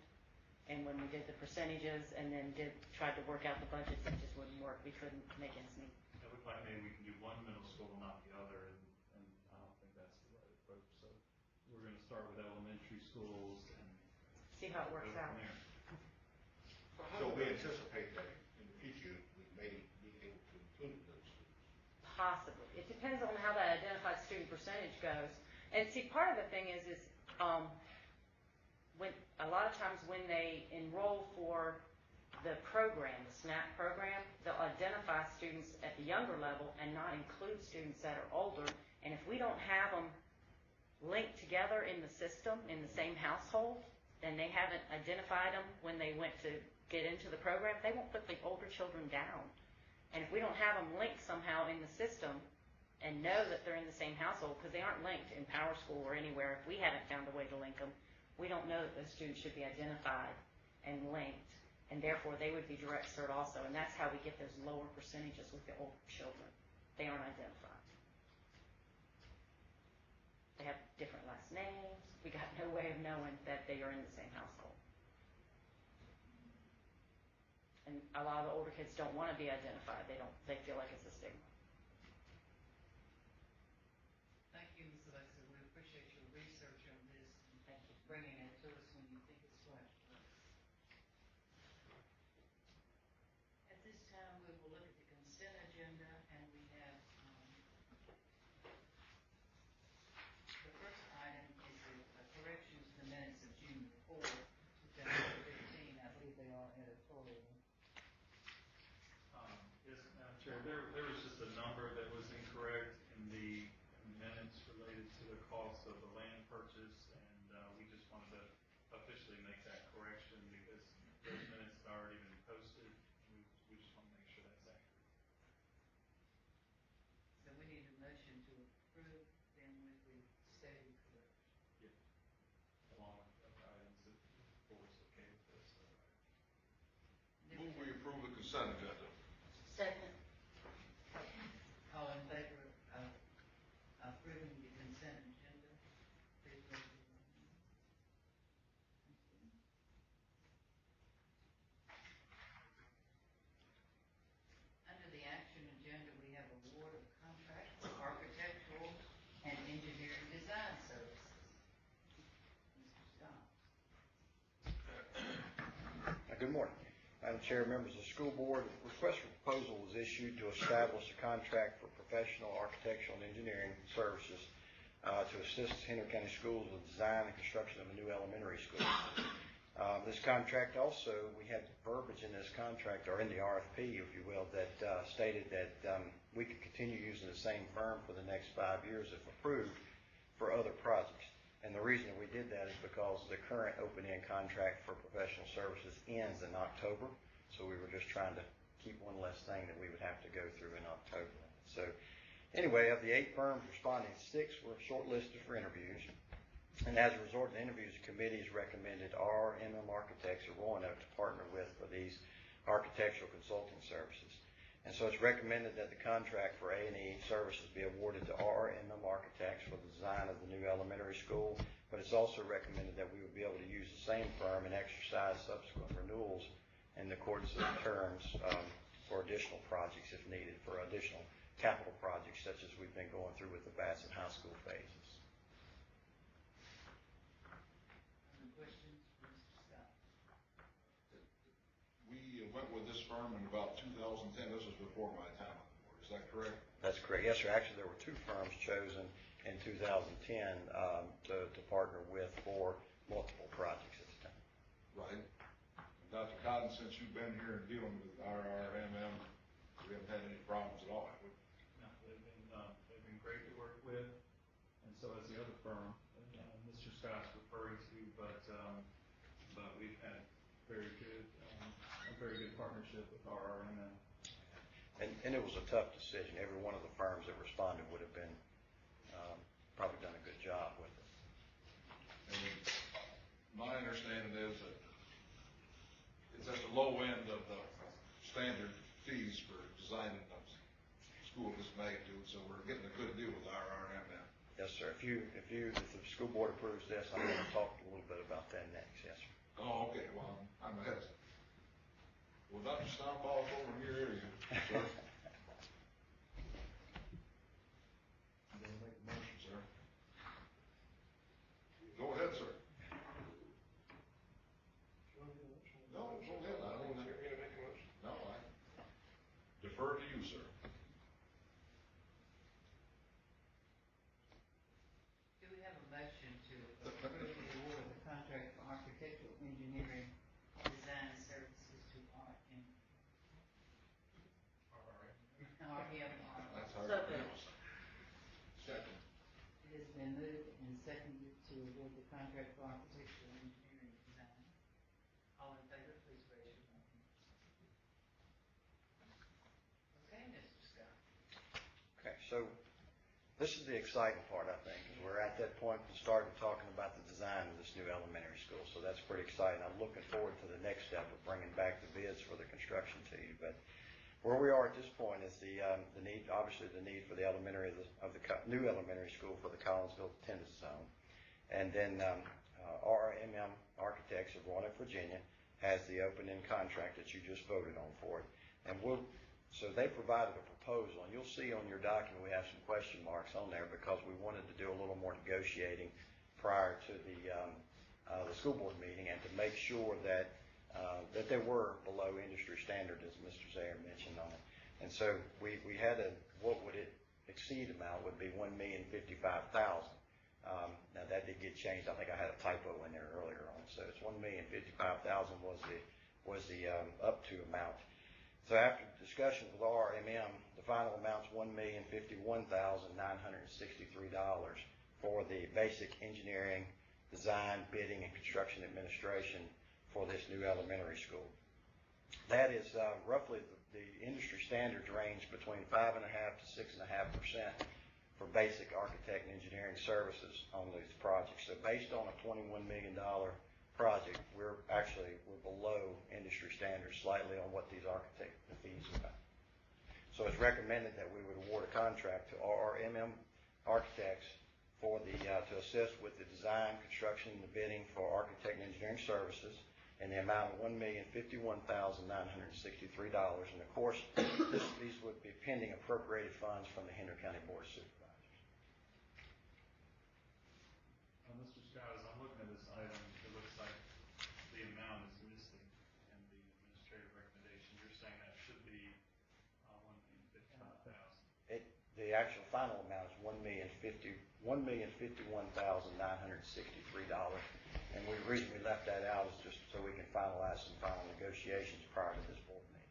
And when we did the percentages and then tried to work out the budgets, it just wouldn't work. We couldn't make ends meet. It looked like maybe we can do one middle school and not the other, and I don't think that's the right approach. So we're going to start with elementary schools and See how it works out. So we anticipate that in the future, we may be able to include those students. Possibly. It depends on how that identified student percentage goes. And see, part of the thing is when a lot of times when they enroll for the program, the SNAP program, they'll identify students at the younger level and not include students that are older. And if we don't have them linked together in the system, in the same household, and they haven't identified them when they went to get into the program, they won't put the older children down. And if we don't have them linked somehow in the system and know that they're in the same household, because they aren't linked in Power School or anywhere, if we haven't found a way to link them, we don't know that those students should be identified and linked, and therefore they would be direct cert also, and that's how we get those lower percentages with the older children. They aren't identified. They have different last names. We got no way of knowing that they are in the same household. And a lot of the older kids don't want to be identified. They feel like it's a stigma. Thank you, Ms. Alexa. We appreciate your research on this and bringing it to us when you think it's right for us. At this we need a motion to approve them with the stated correction. Along with other items that the board's okay with this, so. Move we approve the consent agenda. Second. All in favor of approving the consent agenda, please raise your right hand. Thank you. Under the action agenda, we have award of contract for architectural and engineering design services. Mr. Scott. Good morning. Madam Chair, members of the school board, a request for proposal was issued to establish a contract for professional architectural and engineering services to assist Henry County Schools with design and construction of a new elementary school. This contract also, we had verbiage in this contract, or in the RFP, if you will, that stated that we could continue using the same firm for the next 5 years if approved for other projects. And the reason that we did that is because the current open-end contract for professional services ends in October. So we were just trying to keep one less thing that we would have to go through in October. So anyway, of the 8 firms responding, 6 were shortlisted for interviews. And as a result of the interviews, the committee has recommended RMM Architects of Roanoke to partner with for these architectural consulting services. And so it's recommended that the contract for A&E services be awarded to RMM Architects for the design of the new elementary school, but it's also recommended that we would be able to use the same firm and exercise subsequent renewals in accordance with the terms for additional projects if needed, for additional capital projects such as we've been going through with the Bassett High School phases. Any questions for Mr. Scott? We went with this firm in about 2010. This was before my time on the board. Is that correct? That's correct. Yes, sir. Actually, there were 2 firms chosen in 2010 to partner with for multiple projects at the time. Right. Dr. Cotton, since you've been here and dealing with RRMM, we haven't had any problems at all, have we? No, they've been great to work with, and so has the other firm, Mr. Scott's referring to, but we've had a very good partnership with RRMM. And it was a tough decision. Every one of the firms that responded would have been probably done a good job with it. And my understanding is that it's at the low end of the standard fees for designing a school of this magnitude, so we're getting a good deal with RRMM. Yes, sir. If the school board approves this, I'm going to talk a little bit about that next. Yes, sir. Oh, okay. Well, I'm ahead. Well, Dr. Stompall, over in your area, sir. I'm going to make a motion, sir. Go ahead, sir. No, go ahead. I don't want to. You're going to make a motion? No, I defer to you, sir. Do we have a motion to approve the award of the contract for architectural engineering design services to RM? That's hard to pronounce. Second. It has been moved and seconded to award the contract for architectural engineering design. All in favor, please raise your right hand. Okay, Mr. Scott. Okay, so this is the exciting part, I think, is we're at that point and started talking about the design of this new elementary school. So that's pretty exciting. I'm looking forward to the next step of bringing back the bids for the construction to you. But where we are at this point is the need, obviously the need for the elementary of the new elementary school for the Collinsville attendance zone, and then RMM Architects of Roanoke, Virginia, has the open-end contract that you just voted on for it, and so they provided a proposal, and you'll see on your document we have some question marks on there because we wanted to do a little more negotiating prior to the school board meeting and to make sure that they were below industry standard, as Mr. Zayer mentioned on it. And so we had what would it exceed amount would be $1,055,000. Now that did get changed. I think I had a typo in there earlier on. So it's $1,055,000 was the up to amount. So after discussion with RMM, the final amount's $1,051,963 for the basic engineering, design, bidding, and construction administration for this new elementary school. That is roughly the industry standards range between 5.5% to 6.5% for basic architect and engineering services on these projects. So based on a $21 million project, we're below industry standards slightly on what these architect fees are about. So it's recommended that we would award a contract to RRMM Architects for to assist with the design, construction, and the bidding for architect and engineering services in the amount of $1,051,963. And of course, these would be pending appropriated funds from the Henry County Board of Supervisors. Mr. Scott, as I'm looking at this item, it looks like the amount is missing in the administrative recommendation. You're saying that should be $1,055,000. The actual final amount is $1,051,963. And the reason we left that out is just so we can finalize some final negotiations prior to this board meeting.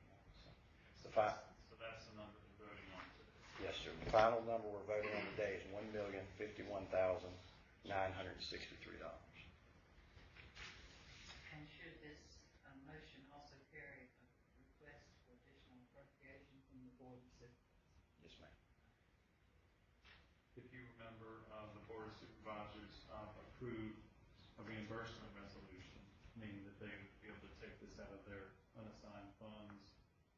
So that's the number we're voting on today? Yes, sir. The final number we're voting on today is $1,051,963. And should this motion also carry a request for additional appropriation from the Board of Supervisors? Yes, ma'am. If you remember, the Board of Supervisors approved a reimbursement resolution, meaning that they would be able to take this out of their unassigned funds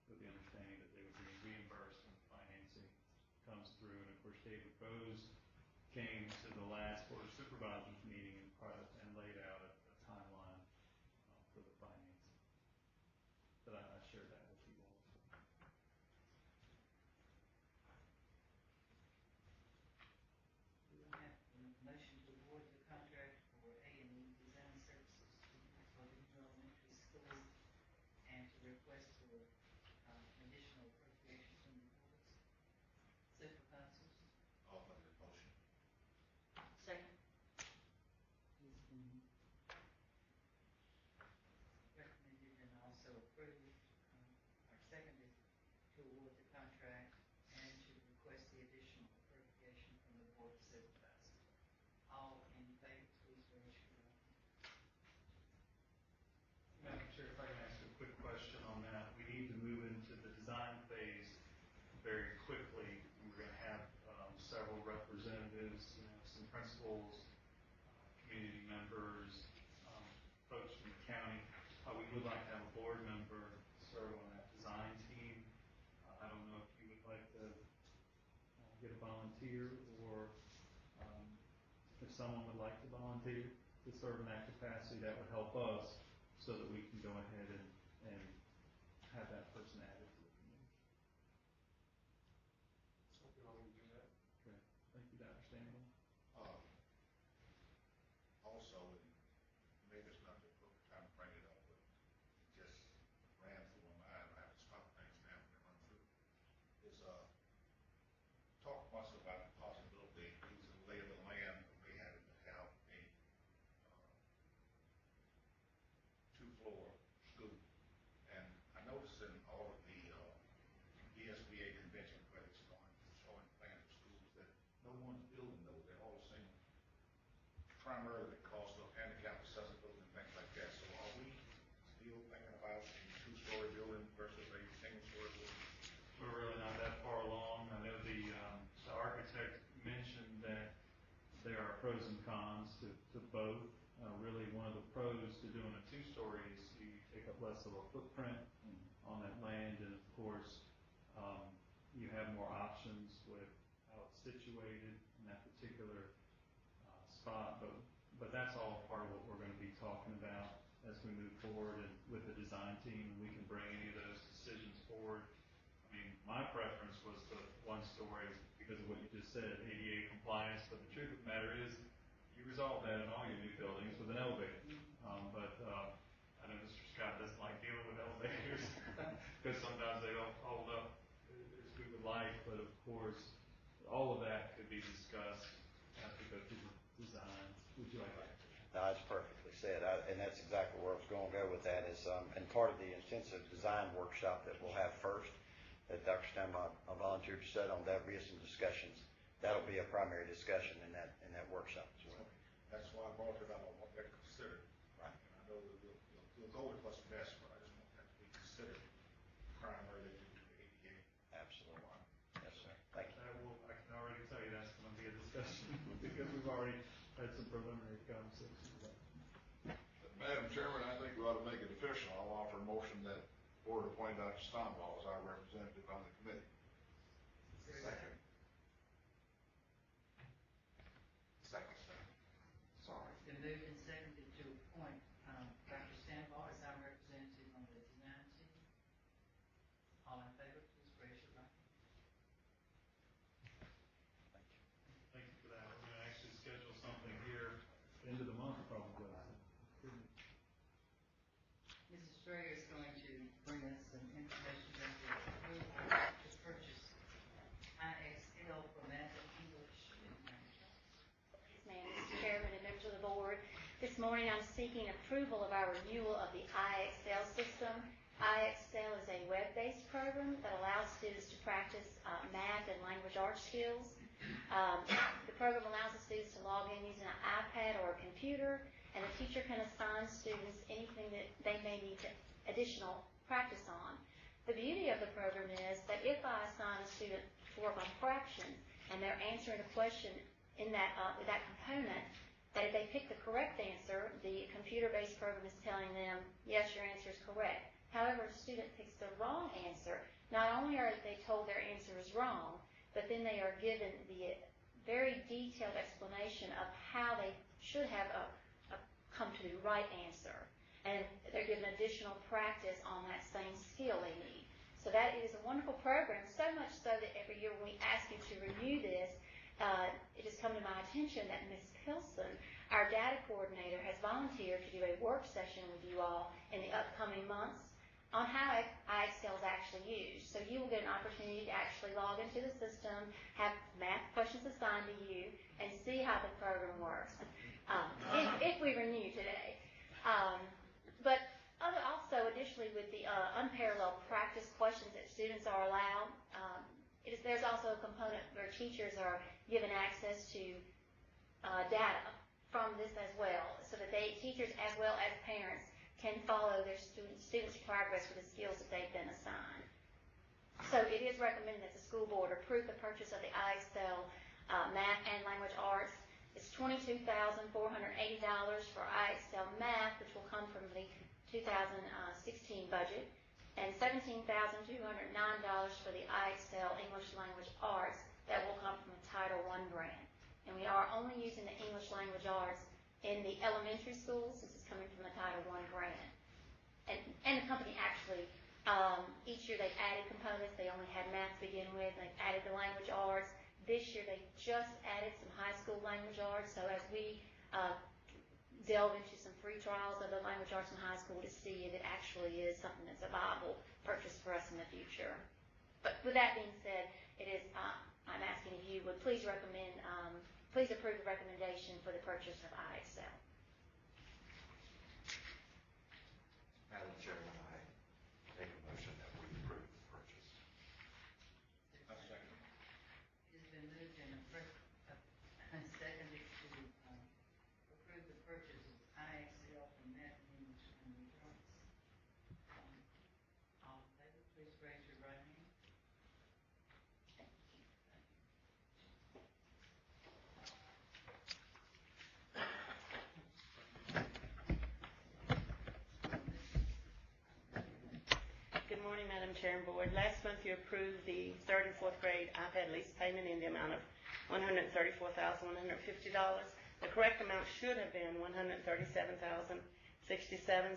with the understanding that they would be reimbursed when financing comes through. And of course, David Rose came to the last Board of Supervisors meeting and laid out a timeline for the financing. But I shared that with you all. We will have a motion to award the contract for A&E design services for the new elementary school and to request for additional appropriation from the boards. Supervisors? Offer the motion. Second. Ms. Boone. Recommended and also approved, or seconded, to award the contract and to request the additional appropriation from the Board of Supervisors. All in favor, please raise your right hand. Madam Chair, if I can ask a quick question on that. We need to move into the design phase very quickly. We're going to have several representatives, some principals, community members, folks from the county. We would like to have a board member serve on that design team. I don't know if you would like to get a volunteer, or if someone would like to volunteer to serve in that capacity, that would help us so that we can go ahead and have that person added to the committee. So if you want me to do that? Okay. Thank you, Dr. Stanley. Also, and maybe it's not the appropriate time to bring it up, but it just ran through my mind. I have to stop things now when they run through. Is talk to us about the possibility, using the lay of the land, of may having to have a two-floor school. And I noticed in all of the SBA convention credits showing plans for schools that no one's building those. They're all single. Primarily the cost of handicap accessibility and things like that. So are we still thinking about a two-story building versus a single-story building? We're really not that far along. I know the architect mentioned that there are pros and cons to both. Really, one of the pros to doing a two-story is you take up less of a footprint on that land, and of course, you have more options with how it's situated in that particular spot. But that's all part of what we're going to be talking about as we move forward and with the design team, and we can bring any of those decisions forward. I mean, my preference was the one story because of what you just said, ADA compliance, but the truth of the matter is you resolve that in all your new buildings with an elevator. I know Mr. Scott doesn't like dealing with elevators because sometimes they don't hold up as we would like, but of course, all of that could be discussed as we go through the design. Would you like that? No, that's perfectly said, and that's exactly where I was going to go with that is, and part of the intensive design workshop that we'll have first, that Dr. Steinbach volunteered to set on, that'll be some discussions. That'll be a primary discussion in that workshop as well. That's why I brought it up. I want that considered. Right. And I know that we'll go with what's best, but I just want that to be considered primarily to board appoint Dr. Stonewall as our representative on the committee. Second. Second. Sorry. It's been moved and seconded to appoint Dr. Stanbaugh as our representative on the design team. All in favor, please raise your right hand. Thank you for that. We're going to actually schedule something here end of the month probably. Mrs. Strayer is going to bring us some information about the approval to purchase IXL for math and English. Yes, ma'am, Mr. Chairman and members of the board. This morning I'm seeking approval of our renewal of the IXL system. IXL is a web-based program that allows students to practice math and language arts skills. The program allows the students to log in using an iPad or a computer, and the teacher can assign students anything that they may need additional practice on. The beauty of the program is that if I assign a student to work on fractions and they're answering a question in that component, that if they pick the correct answer, the computer-based program is telling them, yes, your answer is correct. However, if a student picks the wrong answer, not only are they told their answer is wrong, but then they are given the very detailed explanation of how they should have come to the right answer. And they're given additional practice on that same skill they need. So that is a wonderful program, so much so that every year when we ask you to renew this, it has come to my attention that Ms. Pilson, our data coordinator, has volunteered to do a work session with you all in the upcoming months on how IXL is actually used. So you will get an opportunity to actually log into the system, have math questions assigned to you, and see how the program works, if we renew today. But also, additionally, with the unparalleled practice questions that students are allowed, there's also a component where teachers are given access to data from this as well, so that teachers as well as parents can follow their students' progress with the skills that they've been assigned. So it is recommended that the school board approve the purchase of the IXL Math and Language Arts. It's $22,480 for IXL Math, which will come from the 2016 budget, and $17,209 for the IXL English Language Arts that will come from the Title I grant. And we are only using the English Language Arts in the elementary schools. This is coming from the Title I grant. And the company actually, each year they've added components. They only had math to begin with. They've added the language arts. This year they just added some high school language arts. So as we delve into some free trials of the language arts in high school to see if it actually is something that's a viable purchase for us in the future. But with that being said, it is I'm asking if you would please please approve the recommendation for the purchase of IXL. Madam Chairman, I make a motion that we approve the purchase. I second. It has been moved and seconded to approve the purchase of IXL for math and English language arts. All in favor, please raise your right hand. Good morning, Madam Chair and Board. Last month you approved the 3rd and 4th grade iPad lease payment in the amount of $134,150. The correct amount should have been $137,067,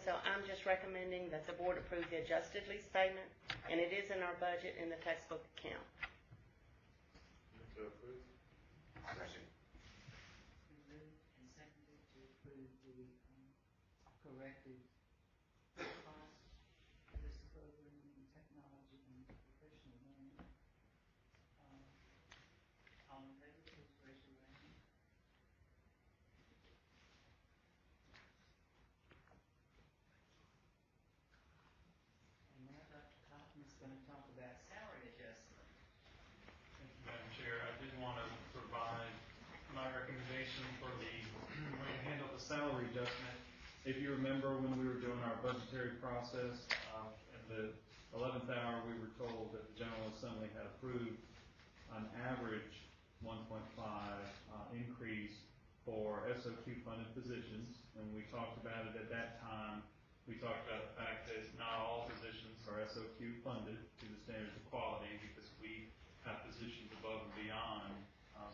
so I'm just recommending that the board approve the adjusted lease payment, and it is in our budget in the textbook account. Move to approve. Second. Moved and seconded to approve the corrected cost for this program in technology and professional learning. All in favor, please raise your right hand. And now Dr. Cotton is going to talk about salary adjustment. Thank you, Madam Chair. I did want to provide my recommendation for the way to handle the salary adjustment. If you remember when we were doing our budgetary process, at the 11th hour, we were told that the General Assembly had approved an average 1.5 increase for SOQ funded positions, and we talked about it at that time. We talked about the fact that not all positions are are SOQ funded to the standards of quality because we have positions above and beyond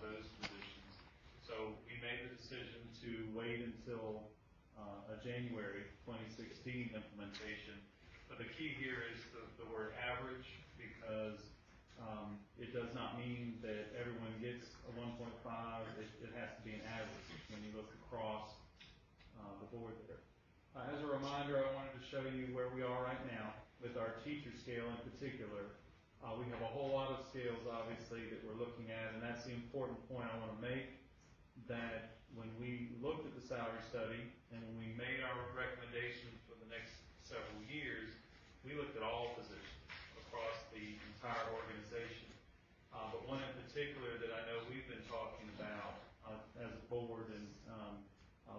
those positions. So we made the decision to wait until a January 2016 implementation. But the key here is the word average, because it does not mean that everyone gets a 1.5. It has to be an average when you look across the board there. As a reminder, I wanted to show you where we are right now with our teacher scale in particular. We have a whole lot of scales, obviously, that we're looking at, and that's the important point I want to make, that when we looked at the salary study and when we made our recommendations for the next several years, we looked at all positions across the entire organization. But one in particular that I know we've been talking about as a board and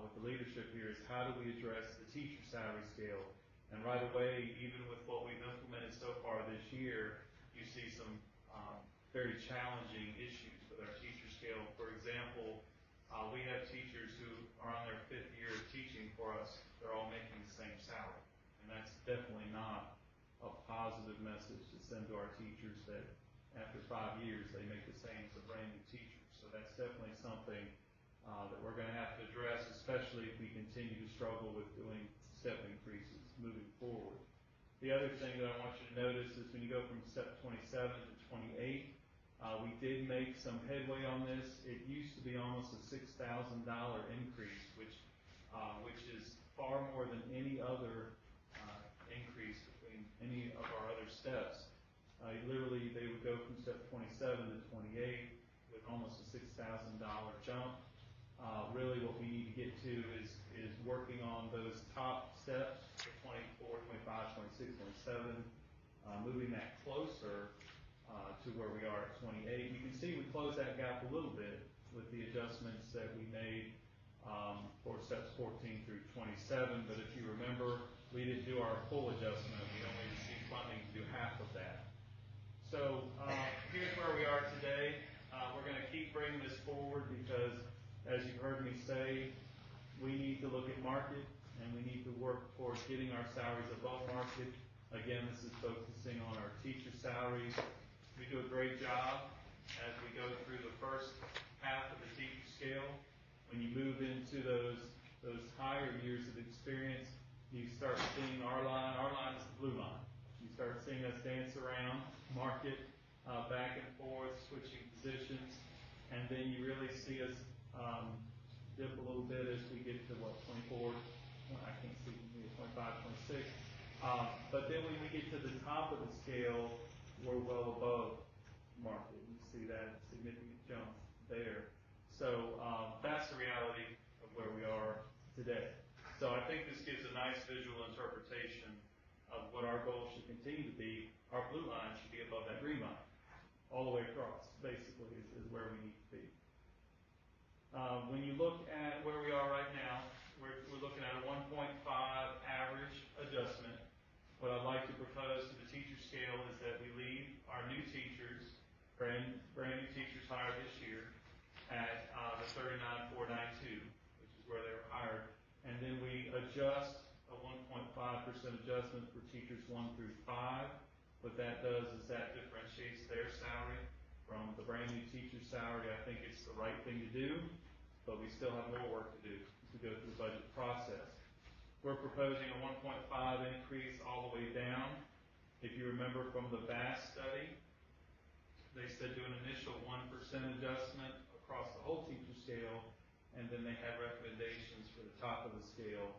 with the leadership here is how do we address the teacher salary scale. And right away, even with what we've implemented so far this year, you see some very challenging issues with our teacher scale. For example, we have teachers who are on their 5th year of teaching for us. They're all making the same salary. And that's definitely not a positive message to send to our teachers that after 5 years they make the same as a brand new teacher. So that's definitely something that we're going to have to address, especially if we continue to struggle with doing step increases moving forward. The other thing that I want you to notice is when you go from step 27 to 28, we did make some headway on this. It used to be almost a $6,000 increase, which is far more than any other increase between any of our other steps. Literally, they would go from step 27 to 28 with almost a $6,000 jump. Really what we need to get to is working on those top steps, 24, 25, 26, 27, moving that closer to where we are at 28. You can see we closed that gap a little bit with the adjustments that we made for steps 14 through 27, but if you remember, we didn't do our full adjustment. We only received funding to do half of that. So here's where we are today. We're going to keep bringing this forward because, as you've heard me say, we need to look at market and we need to work towards getting our salaries above market. Again, this is focusing on our teacher salaries. We do a great job as we go through the first half of the teacher scale. When you move into those higher years of experience, you start seeing our line. Our line is the blue line. You start seeing us dance around market, back and forth, switching positions, and then you really see us dip a little bit as we get to 24, I can't see, maybe 25, 26. But then when we get to the top of the scale, we're well above market. You see that significant jump there. So that's the reality of where we are today. So I think this gives a nice visual interpretation of what our goal should continue to be. Our blue line should be above that green line, all the way across, basically, is where we need to be. When you look at where we are right now, we're looking at a 1.5 average adjustment. What I'd like to propose to the teacher scale is that we leave our new teachers, brand new teachers hired this year, at the 39,492, which is where they were hired, and then we adjust a 1.5% adjustment for teachers 1 through 5. What that does is that differentiates their salary from the brand new teacher's salary. I think it's the right thing to do, but we still have more work to do as we go through the budget process. We're proposing a 1.5 increase all the way down. If you remember from the VAST study, they said do an initial 1% adjustment across the whole teacher scale, and then they had recommendations for the top of the scale.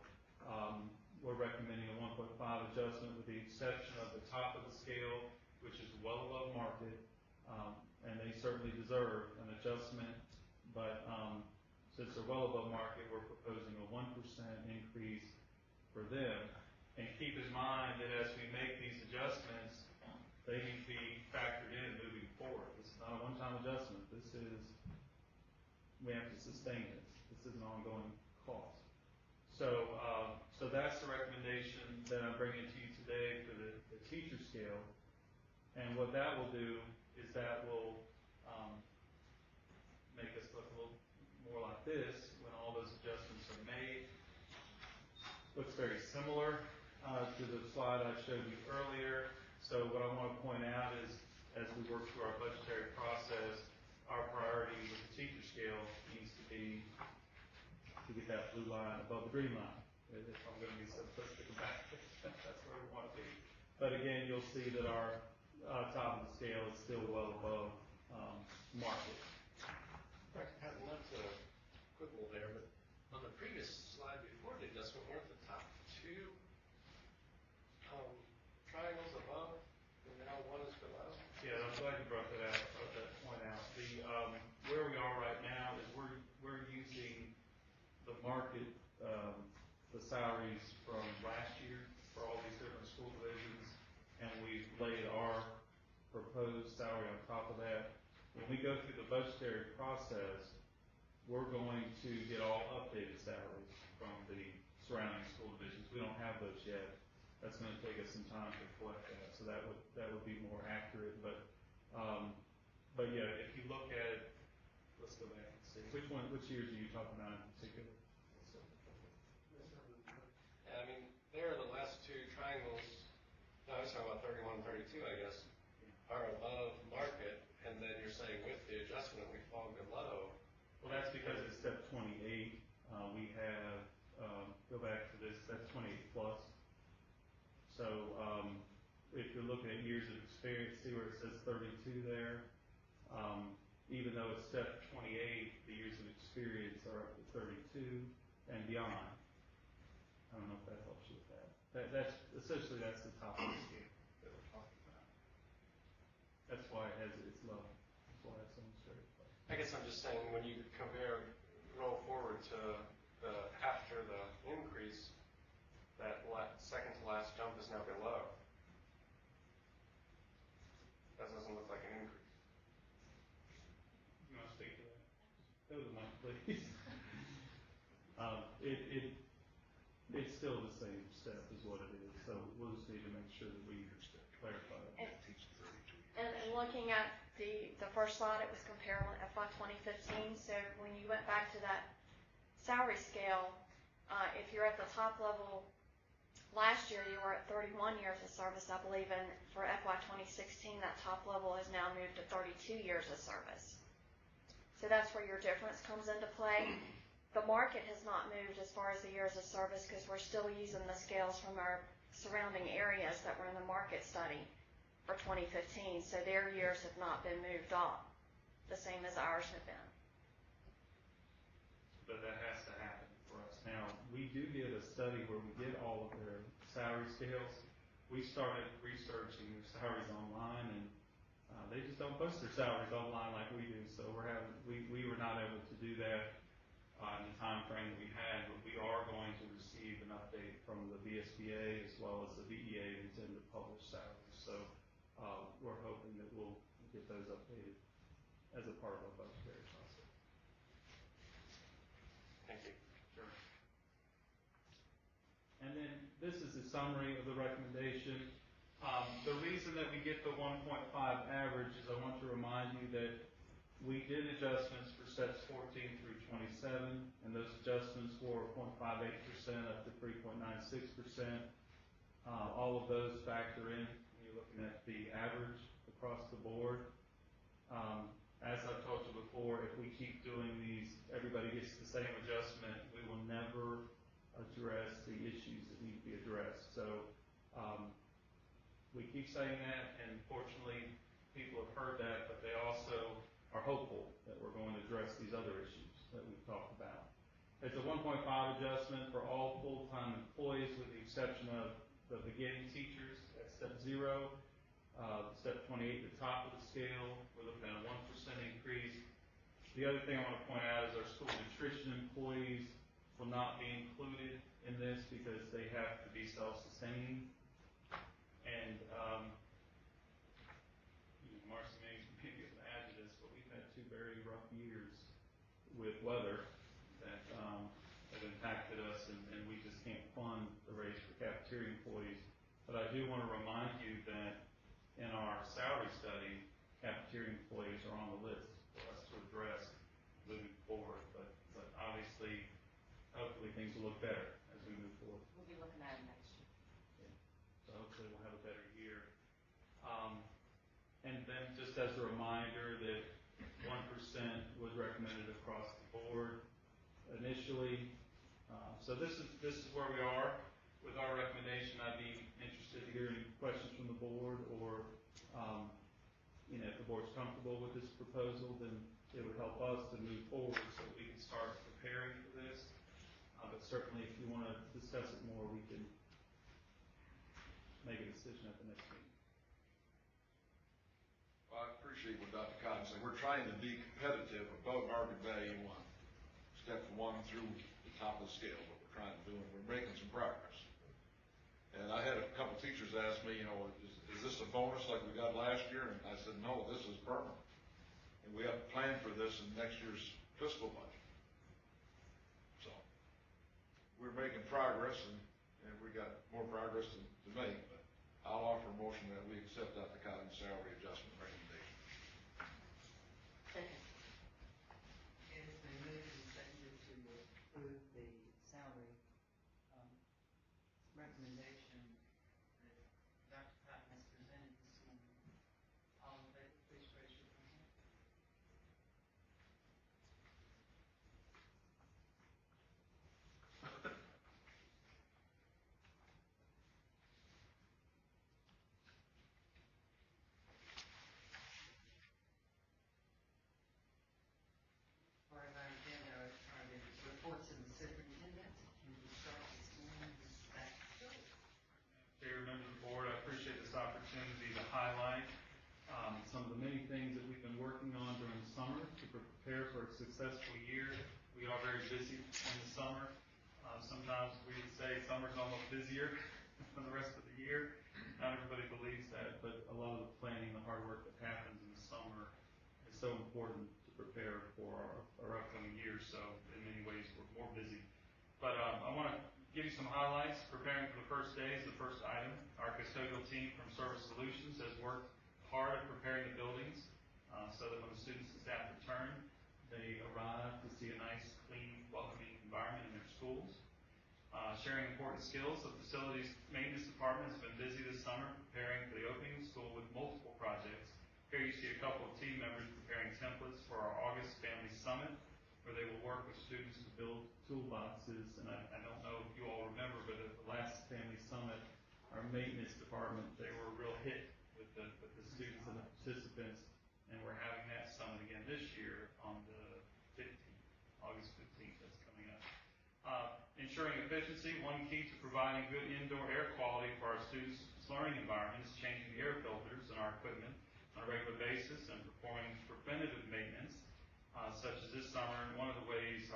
We're recommending a 1.5 adjustment with the exception of the top of the scale, which is well above market, and they certainly deserve an adjustment, but since they're well above market, we're proposing a 1% increase for them. And keep in mind that as we make these adjustments, they need to be factored in moving forward. This is not a one-time adjustment. We have to sustain this. This is an ongoing cost. So that's the recommendation that I'm bringing to you today for the teacher scale. And what that will do is that will make us look a little more like this when all those adjustments are made. Looks very similar to the slide I showed you earlier. So what I want to point out is, as we work through our budgetary process, our priority with the teacher scale needs to be to get that blue line above the green line. If I'm going to be simplistic about it, that's where we want to be. But again, you'll see that our top of the scale is still well above market. Not to quibble there, but on the previous slide before the adjustment, weren't the top two triangles above, and now one is below? Yeah, I'm glad you brought that point out. The where we are right now is we're using the market, the salaries from last year for all these different school divisions, and we've laid our proposed salary on top of that. When we go through the budgetary process, we're going to get all updated salaries from the surrounding school divisions. We don't have those yet. That's going to take us some time to collect that, so that would be more accurate. But yeah, if you look at it, let's go back and see which years are you talking about in particular? Yeah, I mean, there are the last two triangles. No, I was talking about 31 and 32, I guess, are above market, and then you're saying with the adjustment we fall below. Well, that's because it's step 28. We have, go back to this, that's 28 plus. So if you're looking at years of experience, see where it says 32 there? Even though it's step 28, the years of experience are up to 32 and beyond. I don't know if that helps you with that. That's essentially that's the top of the scale that we're talking about. That's why it's low. That's why it's almost very low. I guess I'm just saying when you roll forward to after the increase, that second to last jump is now below. That doesn't look like an increase. You want to speak to that? Go to the mic, please. It's still the same step is what it is. So we'll just need to make sure that we clarify that. And looking at the first slide, it was comparable to FY 2015. So when you went back to that salary scale, if you're at the top level, last year you were at 31 years of service, I believe, and for FY 2016, that top level has now moved to 32 years of service. So that's where your difference comes into play. The market has not moved as far as the years of service because we're still using the scales from our surrounding areas that were in the market study for 2015. So their years have not been moved up, the same as ours have been. But that has to happen for us. Now, we do get a study where we get all of their salary scales. We started researching their salaries online, and they just don't post their salaries online like we do. So we were not able to do that in the time frame that we had, but we are going to receive an update from the VSBA as well as the VEA that intend to publish salaries. So we're hoping that we'll get those updated as a part of our budgetary process. Thank you. Sure. And then this is a summary of the recommendation. The reason that we get the 1.5 average is I want to remind you that we did adjustments for steps 14 through 27, and those adjustments were 0.58% up to 3.96%. All of those factor in when you're looking at the average across the board. As I've told you before, if we keep doing these, everybody gets the same adjustment, we will never address the issues that need to be addressed. So we keep saying that, and fortunately people have heard that, but they also are hopeful that we're going to address these other issues that we've talked about. It's a 1.5 adjustment for all full-time employees with the exception of the beginning teachers at step 0. Step 28, the top of the scale, we're looking at a 1% increase. The other thing I want to point out is our school nutrition employees will not be included in this because they have to be self-sustaining. And Marcy may be able to add to this, but we've had 2 very rough years with weather that have impacted us, and we just can't fund the raise for cafeteria employees. But I do want to remind you that in our salary study, cafeteria employees are on the list for us to address moving forward. But obviously, hopefully things will look better as we move forward. We'll be looking at it next year. just as a reminder that 1% was recommended across the board initially. So this is where we are with our recommendation. I'd be interested to hear any questions from the board, or if the board's comfortable with this proposal, then it would help us to move forward so we can start preparing for this. But certainly, if you want to discuss it more, we can make a decision at the next meeting. Well, I appreciate what Dr. Cotton said. We're trying to be competitive above market value on step 1 through the top of the scale, what we're trying to do, and we're making some progress. And I had a couple teachers ask me, is this a bonus like we got last year? And I said, no, this is permanent. And we have to plan for this in next year's fiscal budget. So we're making progress, and we got more progress to make, but I'll offer a motion that we accept Dr. Cotton's salary adjustment recommendation. Second. It has been moved and seconded to approve the salary recommendation that Dr. Cotton has presented this morning. All in favor, please raise your hand. Part of our agenda are the reports of the superintendent. Can we start this morning with that? Chair, members of the board, I appreciate this opportunity to highlight some of the many things that we've been working on during the summer to prepare for a successful year. We are very busy in the summer. Sometimes we would say summer's almost busier than the rest of the year. Not everybody believes that, but a lot of the planning, the hard work that happens in the summer is so important to prepare for our upcoming year. So in many ways, we're more busy. But I want to give you some highlights. Preparing for the first day is the first item. Our custodial team from Service Solutions has worked hard at preparing the buildings so that when the students and staff return, they arrive to see a nice, clean, welcoming environment in their schools. Sharing important skills, the facilities maintenance department has been busy this summer preparing for the opening of school with multiple projects. Here you see a couple of team members preparing templates for our August Family Summit, where they will work with students to build toolboxes. And I don't know if you all remember, but at the last Family Summit, our maintenance department, they were a real hit with the students and the participants, and we're having that summit again this year on the 15th, August 15th, that's coming up. Ensuring efficiency, one key to providing good indoor air quality for our students' learning environment is changing the air filters in our equipment on a regular basis and performing preventative maintenance, such as this summer. And one of the ways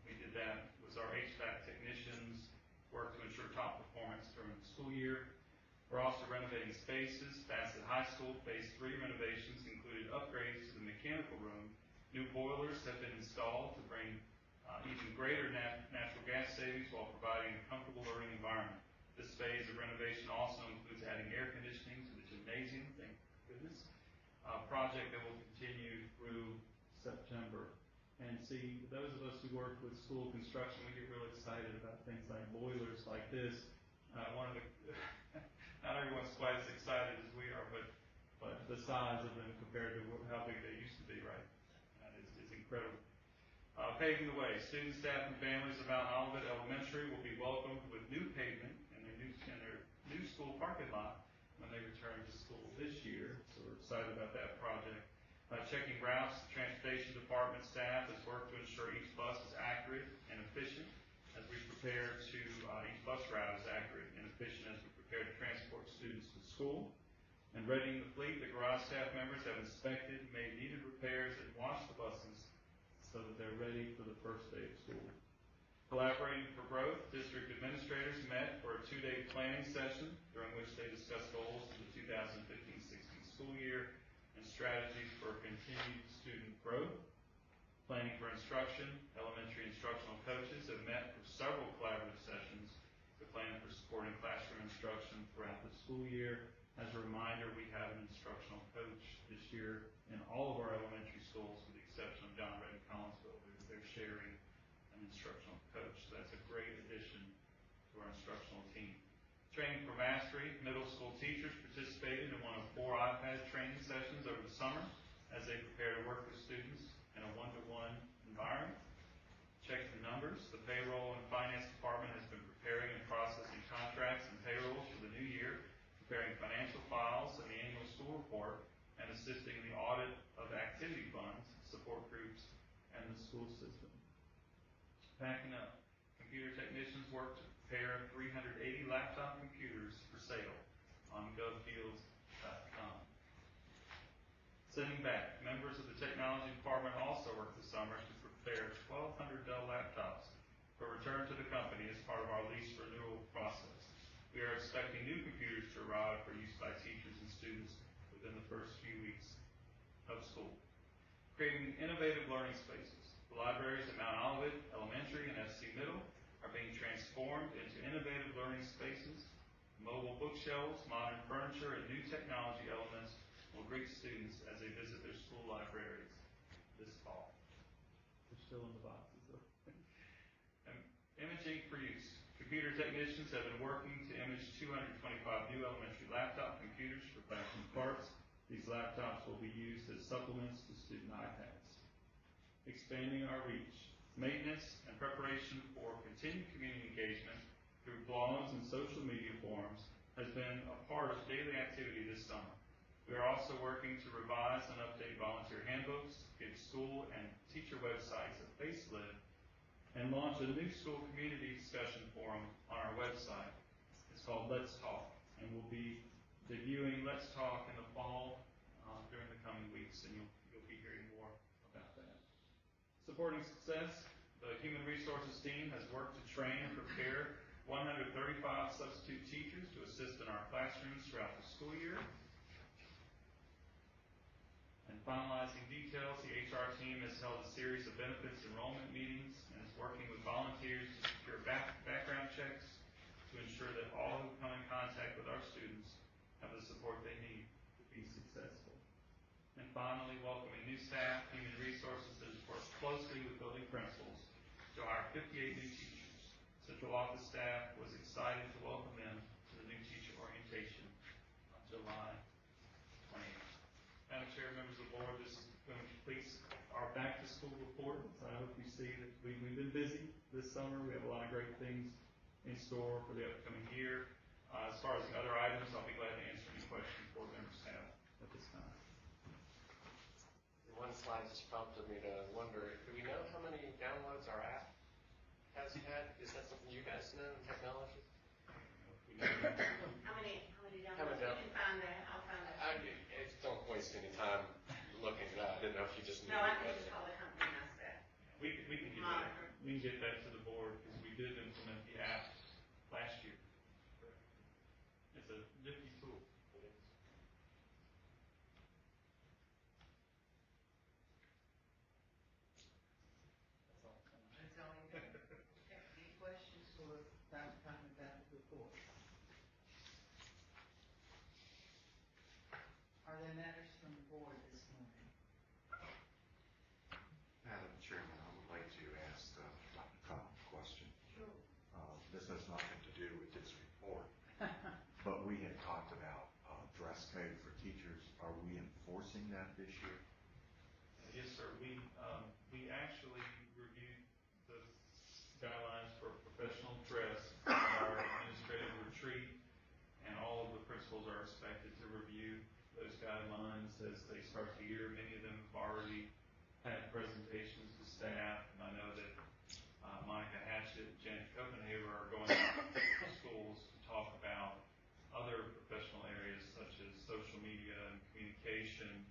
we did that was our HVAC technicians worked to ensure top performance during the school year. We're also renovating spaces. Bassett High School Phase 3 renovations included upgrades to the mechanical room. New boilers have been installed to bring even greater natural gas savings while providing a comfortable learning environment. This phase of renovation also includes adding air conditioning to the gymnasium, thank goodness, a project that will continue through September. And see, those of us who work with school construction, we get really excited about things like boilers like this. Not everyone's quite as excited as we are, but the size of them compared to how big they used to be, right, is incredible. Paving the way. Students, staff, and families of Mount Olivet Elementary will be welcomed with new pavement in their new school parking lot when they return to school this year. So we're excited about that project. Checking routes, the transportation department staff has worked to ensure each bus is accurate and efficient as we prepare to, each bus route is accurate and efficient as we prepare to transport students to school. And readying the fleet, the garage staff members have inspected, made needed repairs, and washed the buses so that they're ready for the first day of school. Collaborating for growth, district administrators met for a 2-day planning session during which they discussed goals for the 2015-16 school year and strategies for continued student growth. Planning for instruction, elementary instructional coaches have met for several collaborative sessions to plan for supporting classroom instruction throughout the school year. As a reminder, we have an instructional coach this year in all of our elementary schools with the exception of John Red and Collinsville. They're sharing an instructional coach. So that's a great addition to our instructional team. Training for Mastery, middle school teachers participated in one of 4 iPad training sessions over the summer as they prepare to work with students in a one-to-one environment. Check the numbers. The payroll and finance department has been preparing and processing contracts and payrolls for the new year, preparing financial files and the annual school report, and assisting in the audit of activity funds, support groups, and the school system. Packing up. Computer technicians work to prepare 380 laptop computers for sale on govfields.com. Sending back. Members of the technology department also worked this summer to prepare 1,200 Dell laptops for return to the company as part of our lease renewal process. We are expecting new computers to arrive for use by teachers and students within the first few weeks of school. Creating innovative learning spaces. The libraries at Mount Olivet Elementary and FC Middle are being transformed into innovative learning spaces. Mobile bookshelves, modern furniture, and new technology elements will greet students as they visit their school libraries this fall. They're still in the boxes, though. Imaging for use. Computer technicians have been working to image 225 new elementary laptop computers for factory parts. These laptops will be used as supplements to student iPads. Expanding our reach. Maintenance and preparation for continued community engagement through blogs and social media forums has been a part of daily activity this summer. We are also working to revise and update volunteer handbooks, give school and teacher websites a facelift, and launch a new school community discussion forum on our website. It's called Let's Talk, and we'll be debuting Let's Talk in the fall during the coming weeks, and you'll be hearing more about that. Supporting success, the Human Resources team has worked to train and prepare 135 substitute teachers to assist in our classrooms throughout the school year. And finalizing details, the HR team has held a series of benefits enrollment meetings and is working with volunteers to secure background checks to ensure that all who come in contact with our students have the support they need to be successful. And finally, welcoming new staff. Human Resources has worked closely with building principals to hire 58 new teachers. Central office staff was excited to welcome them to the new teacher orientation on July 28th. Madam Chair, members of the board, this completes our back-to-school report. So I hope you see that we've been busy this summer. We have a lot of great things in store for the upcoming year. As far as the other items, I'll be glad to answer any questions board members have at this time. One slide just prompted me to wonder, do we know how many downloads our app has had? Is that something you guys know in technology? How many downloads? You can find that. I'll find that. Don't waste any time looking it up. I didn't know if you just knew. No, I can just call the company and ask that. We can get that. We can get that to the board because we did implement the app last year. It's a nifty tool. That's all you got. Any questions for Dr. Cotton about the report? Are there matters from the board this morning? Madam Chairman, I would like to ask Dr. Cotton a question. Sure. This has nothing to do with this report, but we had talked about dress code for teachers. Are we enforcing that this year? Yes, sir. We actually reviewed the guidelines for professional dress at our administrative retreat, and all of the principals are expected to review those guidelines as they start the year. Many of them have already had presentations to staff, and I know that Monica Hatchett and Janet Copenhaver are going to schools to talk about other professional areas such as social media and communication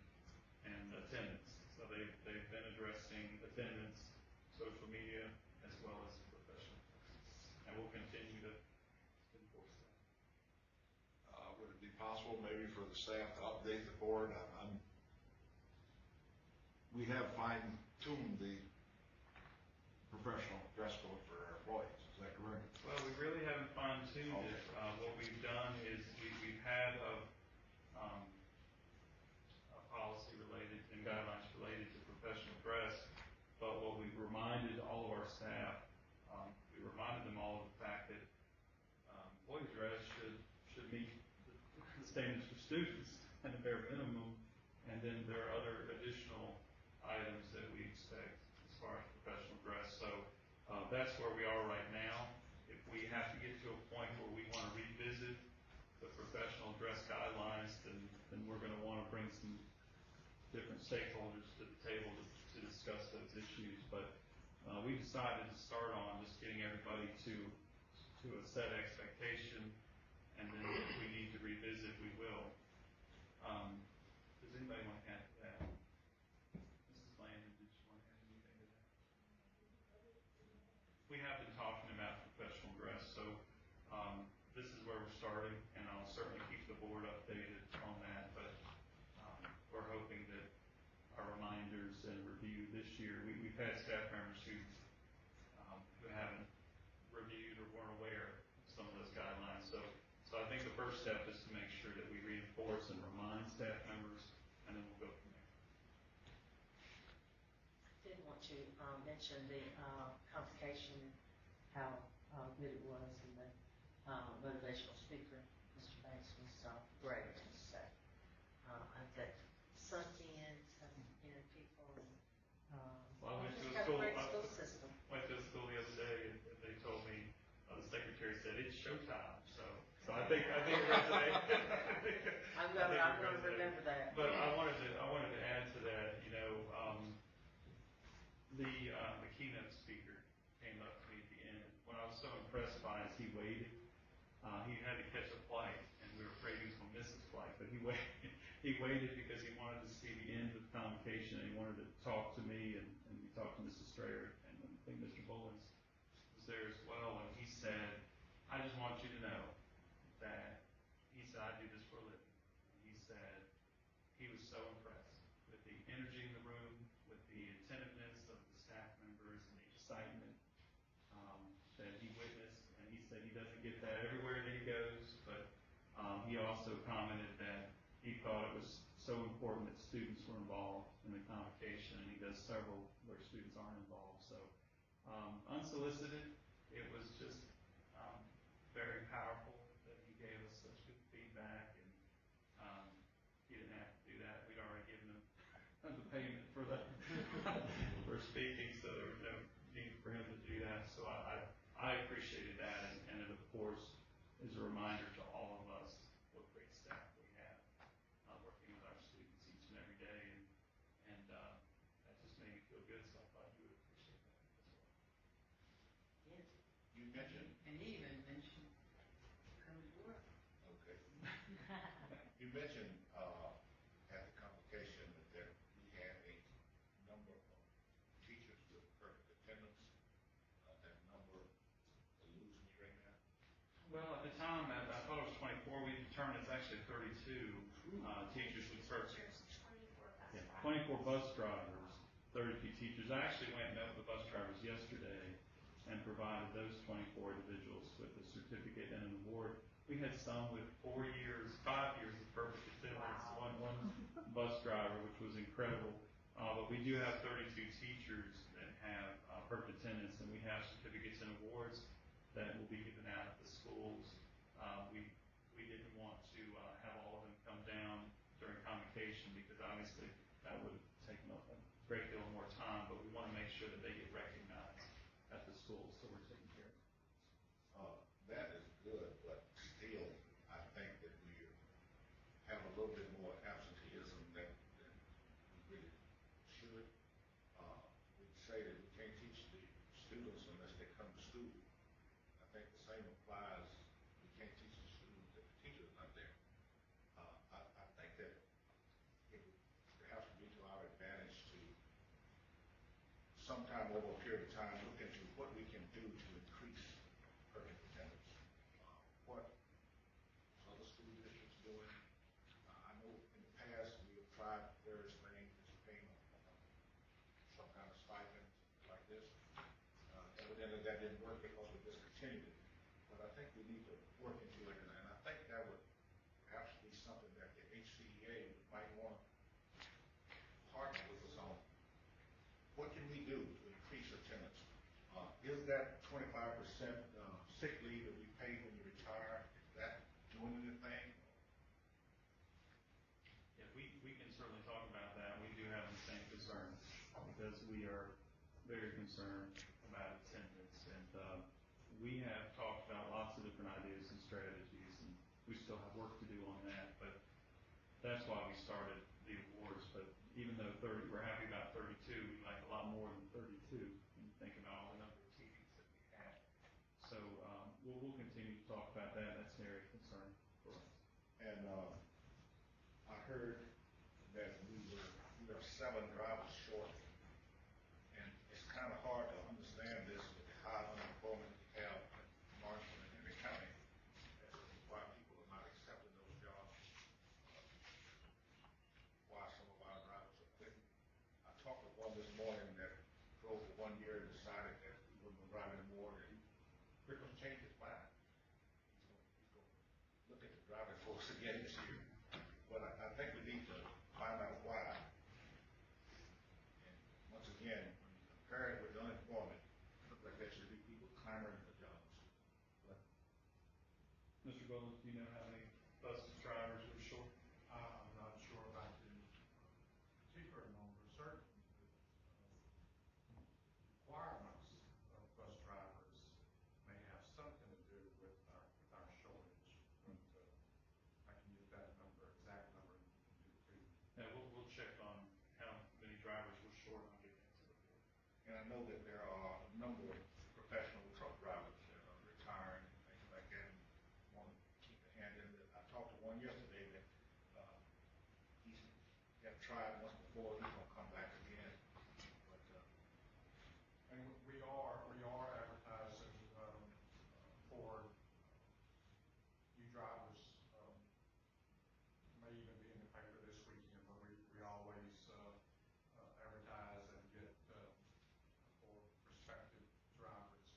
and attendance. So they've been addressing attendance, social media, as well as professional. And we'll continue to enforce that. Would it be possible maybe for the staff to update the board? We have fine-tuned the professional dress code for our employees. Is that correct? Well, we really haven't fine-tuned it. What we've done is we've had a policy related and guidelines related to professional dress, but what we've reminded all of our staff, we reminded them all of the fact that employee dress should meet the standards for students and the bare minimum, and then there are other additional items that we expect as far as professional dress. So that's where we are right now. If we have to get to a point where we want to revisit the professional dress guidelines, then we're going to want to bring some different stakeholders to the table to discuss those issues. But we decided to start on just getting everybody to a set expectation, and then if we need to revisit, we will. Does anybody want to add to that? Mrs. Landon, did you want to add anything to that? We have been talking about professional dress, so this is where we're starting, and I'll certainly keep the board updated on that, but we're hoping that our reminders and review this year, we've had staff members who haven't reviewed or weren't aware of some of those guidelines. So I think the first step is to make sure that we reinforce and remind staff members, and then we'll go from there. I did want to mention the convocation, how good it was, and the motivational speaker, Mr. Banks, was great. So that sunk in people. Well, I went to a have school. a great school system. Went to a school the other day, and they told me the secretary said it's showtime. So I think it resonated. I'm going to remember that. But I wanted to add to that. The keynote speaker came up to me at the end. What I was so impressed by is he waited. He had to catch a flight, and we were afraid he was going to miss his flight. But he waited. He waited because he wanted to see the end of the convocation, and he wanted to talk to me, and we talked to Mrs. Strayer, and I think Mr. Bullins was there as well. And he said, "I just want you to know that," he said, "I do this for a living." And he said he was so impressed with the energy in the room, with the attentiveness of the staff members, and the excitement that he witnessed. And he said he doesn't get that everywhere that he goes, but he also commented that he thought it was so important that students were involved in the convocation, and he does several where students aren't involved. So unsolicited, it was just very powerful that he gave us such good feedback, and he didn't have to do that. We'd already given him the payment for for speaking, so there was no need for him to do that. So I appreciated that, and it of course is a reminder to all of us what great staff we have working with our students each and every day, and that just made me feel good. So I thought you would appreciate that as well. Yes. You mentioned. And he even mentioned coming to work. Okay. You mentioned at the convocation that we had a number of teachers with perfect attendance. That number eludes me right now. Well, at the time, I thought it was 24. We determined it's actually 32 teachers with perfect. 24 bus drivers, 32 teachers. I actually went and met with the bus drivers yesterday and provided those 24 individuals with a certificate and an award. We had some with 4 years, 5 years of perfect attendance. Wow. One bus driver, which was incredible. But we do have 32 teachers that have perfect attendance, and we have certificates and awards that will be given out at the schools. We didn't want to have all of them come down during convocation because obviously that would have taken up a great deal more time, but we want to make sure that they get recognized at the schools, so we're taking care of it. That is good, but still, I think that we have a little bit more absenteeism than we really should. We say that we can't teach the students unless they come to school. I think the same applies. We can't teach the students if the teacher is not there. I think that it would perhaps be to our advantage to sometime over a period of time look into what we can do to increase perfect attendance. What other school districts doing? I know in the past we have tried various things, paying some kind of stipend like this. Evidently that didn't work because we discontinued it. But I think we need to work into it, and I think that would perhaps be something that the HCEA might want to partner with us on. What can we do to increase attendance? Is that 25% sick leave that we pay when you retire, is that doing anything? because we are very concerned about attendance. And we have talked about lots of different ideas and strategies, and we still have work to do on that. But that's why we started the awards. But even though we're happy about 32, we'd like a lot more than 32 when you think about all the number of teachers that we have. So we'll continue to talk about that. That's an area of concern for us. And I heard that we are 7 drivers short, and it's kind of hard to understand this with the high unemployment we have in Marshall and Henry County, as to why people are not accepting those jobs, why some of our drivers are quitting. I talked to one this morning that drove for 1 year and decided that he wasn't going to drive anymore, and he's going to change his mind. He's going to look at the driving force again this year. But I think we need to find out why. And once again, when you compare it with unemployment, it looks like there should be people clamoring for jobs. But Mr. Bowles, do you know how many bus drivers are short? I'm not sure about the particular number. Certainly, the requirements of bus drivers may have something to do with our shortage. But I can get that number, exact number, and you can do it too. Yeah, we'll check on how many drivers we're short. I'll get that to the board. And I know that there are a number of professional truck drivers that are retiring and things like that and want to keep a hand in it. I talked to one yesterday that he's got tried once before, he's going to come back again. But and we are advertising for new drivers. May even be in the paper this weekend, but we always advertise and get for prospective drivers.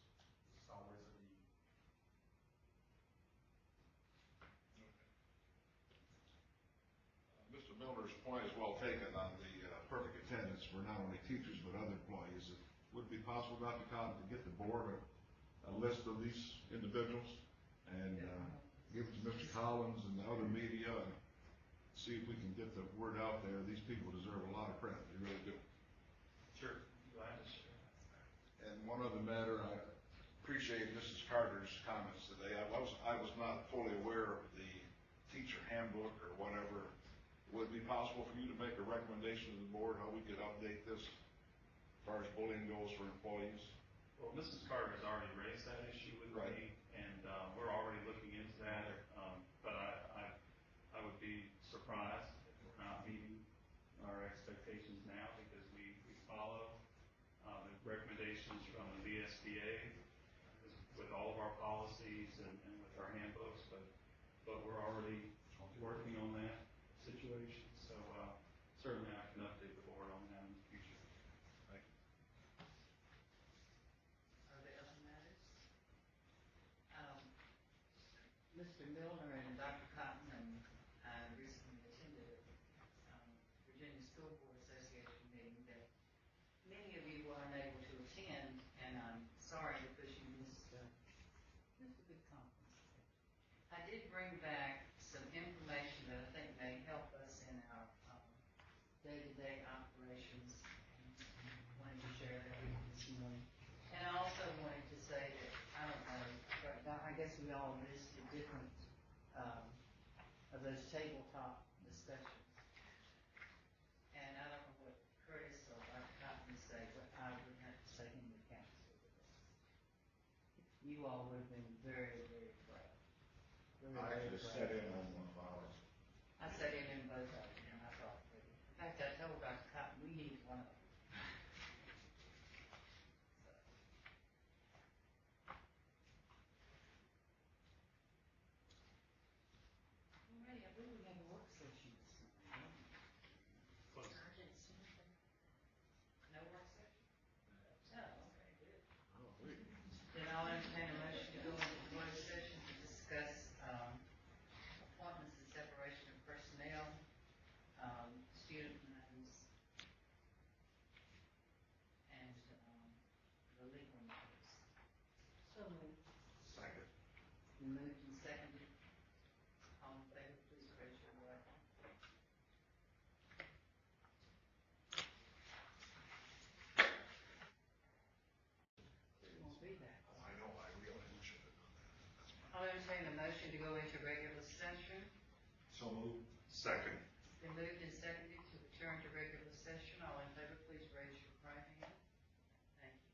It's always a need. Mr. Miller's point is well taken on the perfect attendance for not only teachers but other employees. It would be possible, Dr. Cotton, to get the board a list of these individuals and give it to Mr. Collins and the other media and see if we can get the word out there. These people deserve a lot of credit. They really do. Sure. Glad to share. And one other matter, I appreciate Mrs. Carter's comments today. I was not fully aware of the teacher handbook or whatever. Would it be possible for you to make a recommendation to the board how we could update this as far as bullying goes for employees? Well, Mrs. Carter has already raised that issue with me, and we're already looking into that. But I would be surprised if we're not meeting our expectations now, because we follow the recommendations from the VSBA with all of our policies and with our handbooks. But we're already working on that situation. So certainly I can update the board on that in the future. Thank you. Are there other matters? Mr. Milner and Dr. Cotton and I recently attended a Virginia School Board Association meeting that many of you were unable to attend, and I'm sorry because you missed a good conference. I did bring back some information that I think may help us in our day-to-day operations, and wanted to share that with you this morning. And I also wanted to say that, I don't know, but I guess we all missed the different of those tabletop discussions. And I don't know what Curtis or Dr. Cotton would say, but I would have to take into account for this. You all would have been very, very proud. I actually sat in on one of ours. I sat in both of them, and I thought, in fact, I told Dr. Cotton we need one of them. Alrighty, I believe we have a work session this morning. Close. No work session? No, okay, good. Then I'll entertain a motion to go into closed session to discuss appointments and separation of personnel, student matters, motion to go into regular session? So moved. Second. It's been moved and seconded to return to regular session. All in favor, please raise your right hand. Thank you.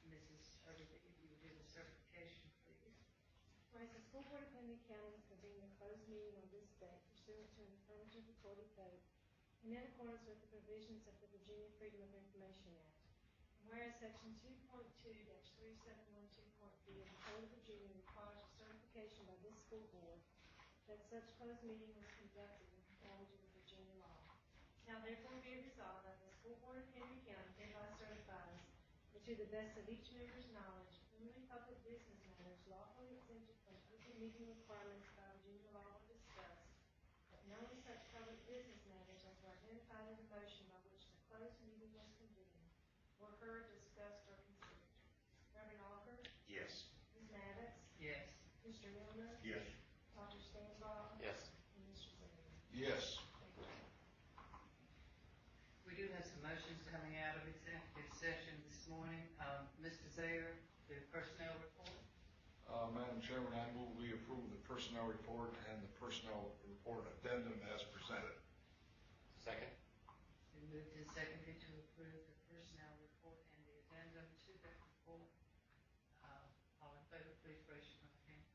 Mrs. Overby, if you would do the certification, please. Whereas the school board of Henry County has convened a closed meeting on this date pursuant to an affirmative recorded vote and in accordance with the provisions of the Virginia Freedom of Information Act. And whereas section 2.2-3712.b of the Code of Virginia requires a certification by this school board that such closed meeting was conducted in conformity with Virginia law. Now therefore be it resolved that the school board of Henry County hereby certifies that to the best of each member's knowledge, only public business matters lawfully exempted from open meeting requirements by Virginia law were discussed, but none such public business matters as were identified in the motion by which the closed meeting was convened were heard, discussed, or considered. Reverend Alker? Yes. Ms. Maddox? Yes. Mr. Milner? Yes. Dr. Stanbaugh? Yes. And Mr. Zimmerman? Yes. Thank you. We do have some motions coming out of executive session this morning. Mr. Zaire, the personnel report. Madam Chairman, I move we approve the personnel report and the personnel report addendum as presented. Second? Been moved and seconded to approve the personnel report and the addendum to that report. All in favor, please raise your right hand.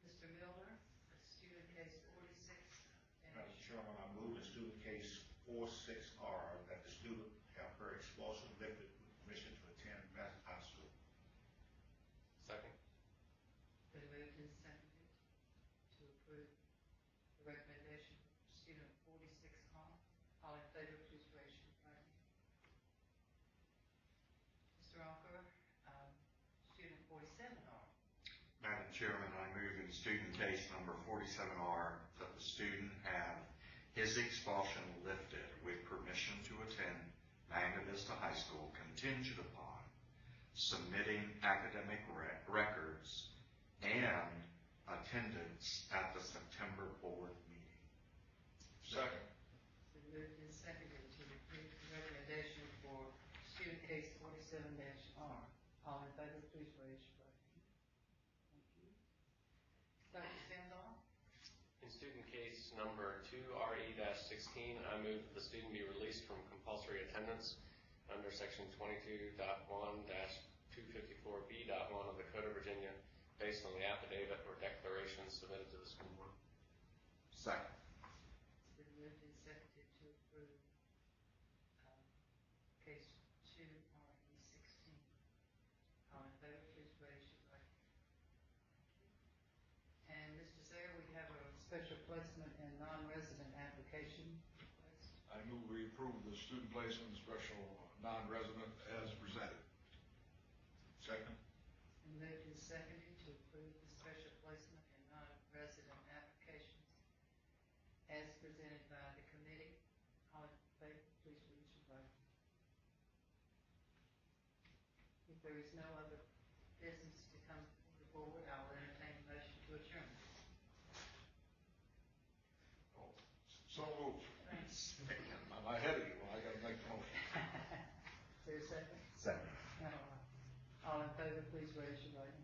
Mr. Milner, student case 46. Madam Chairman, I move in student case 46R that the student have her expulsion lifted with permission to attend Madison High School. Second? Been moved and seconded to approve the recommendation for student 46R. All in favor, please raise your right hand. Mr. Alker, student 47R. Madam Chairman, I move in student case number 47R that the student have his expulsion lifted with permission to attend Magna Vista High School contingent upon submitting academic records and attendance at the September board meeting. Second. Been moved and seconded to approve the recommendation for student case 47-R. All in favor, please raise your right hand. Thank you. Dr. Stanbaugh? In student case number 2RE-16, I move that the student be released from compulsory attendance under section 22.1-254B.1 of the Code of Virginia based on the affidavit or declaration submitted to the school board. Second. It's been moved and seconded to approve case 2RE-16. All in favor, please raise your right hand. And Mr. Zaire, we have a special placement and non-resident application request. I move we approve the student placement special non-resident as presented. Second. And moved and seconded to approve the special placement and non-resident applications as presented by the committee. All in favor, please raise your right hand. If there is no other business to come before the board, I will entertain a motion to adjourn. So moved. Thanks. I'm ahead of you. I got to make the motion. Is there a second? Second. All in favor, please raise your right hand.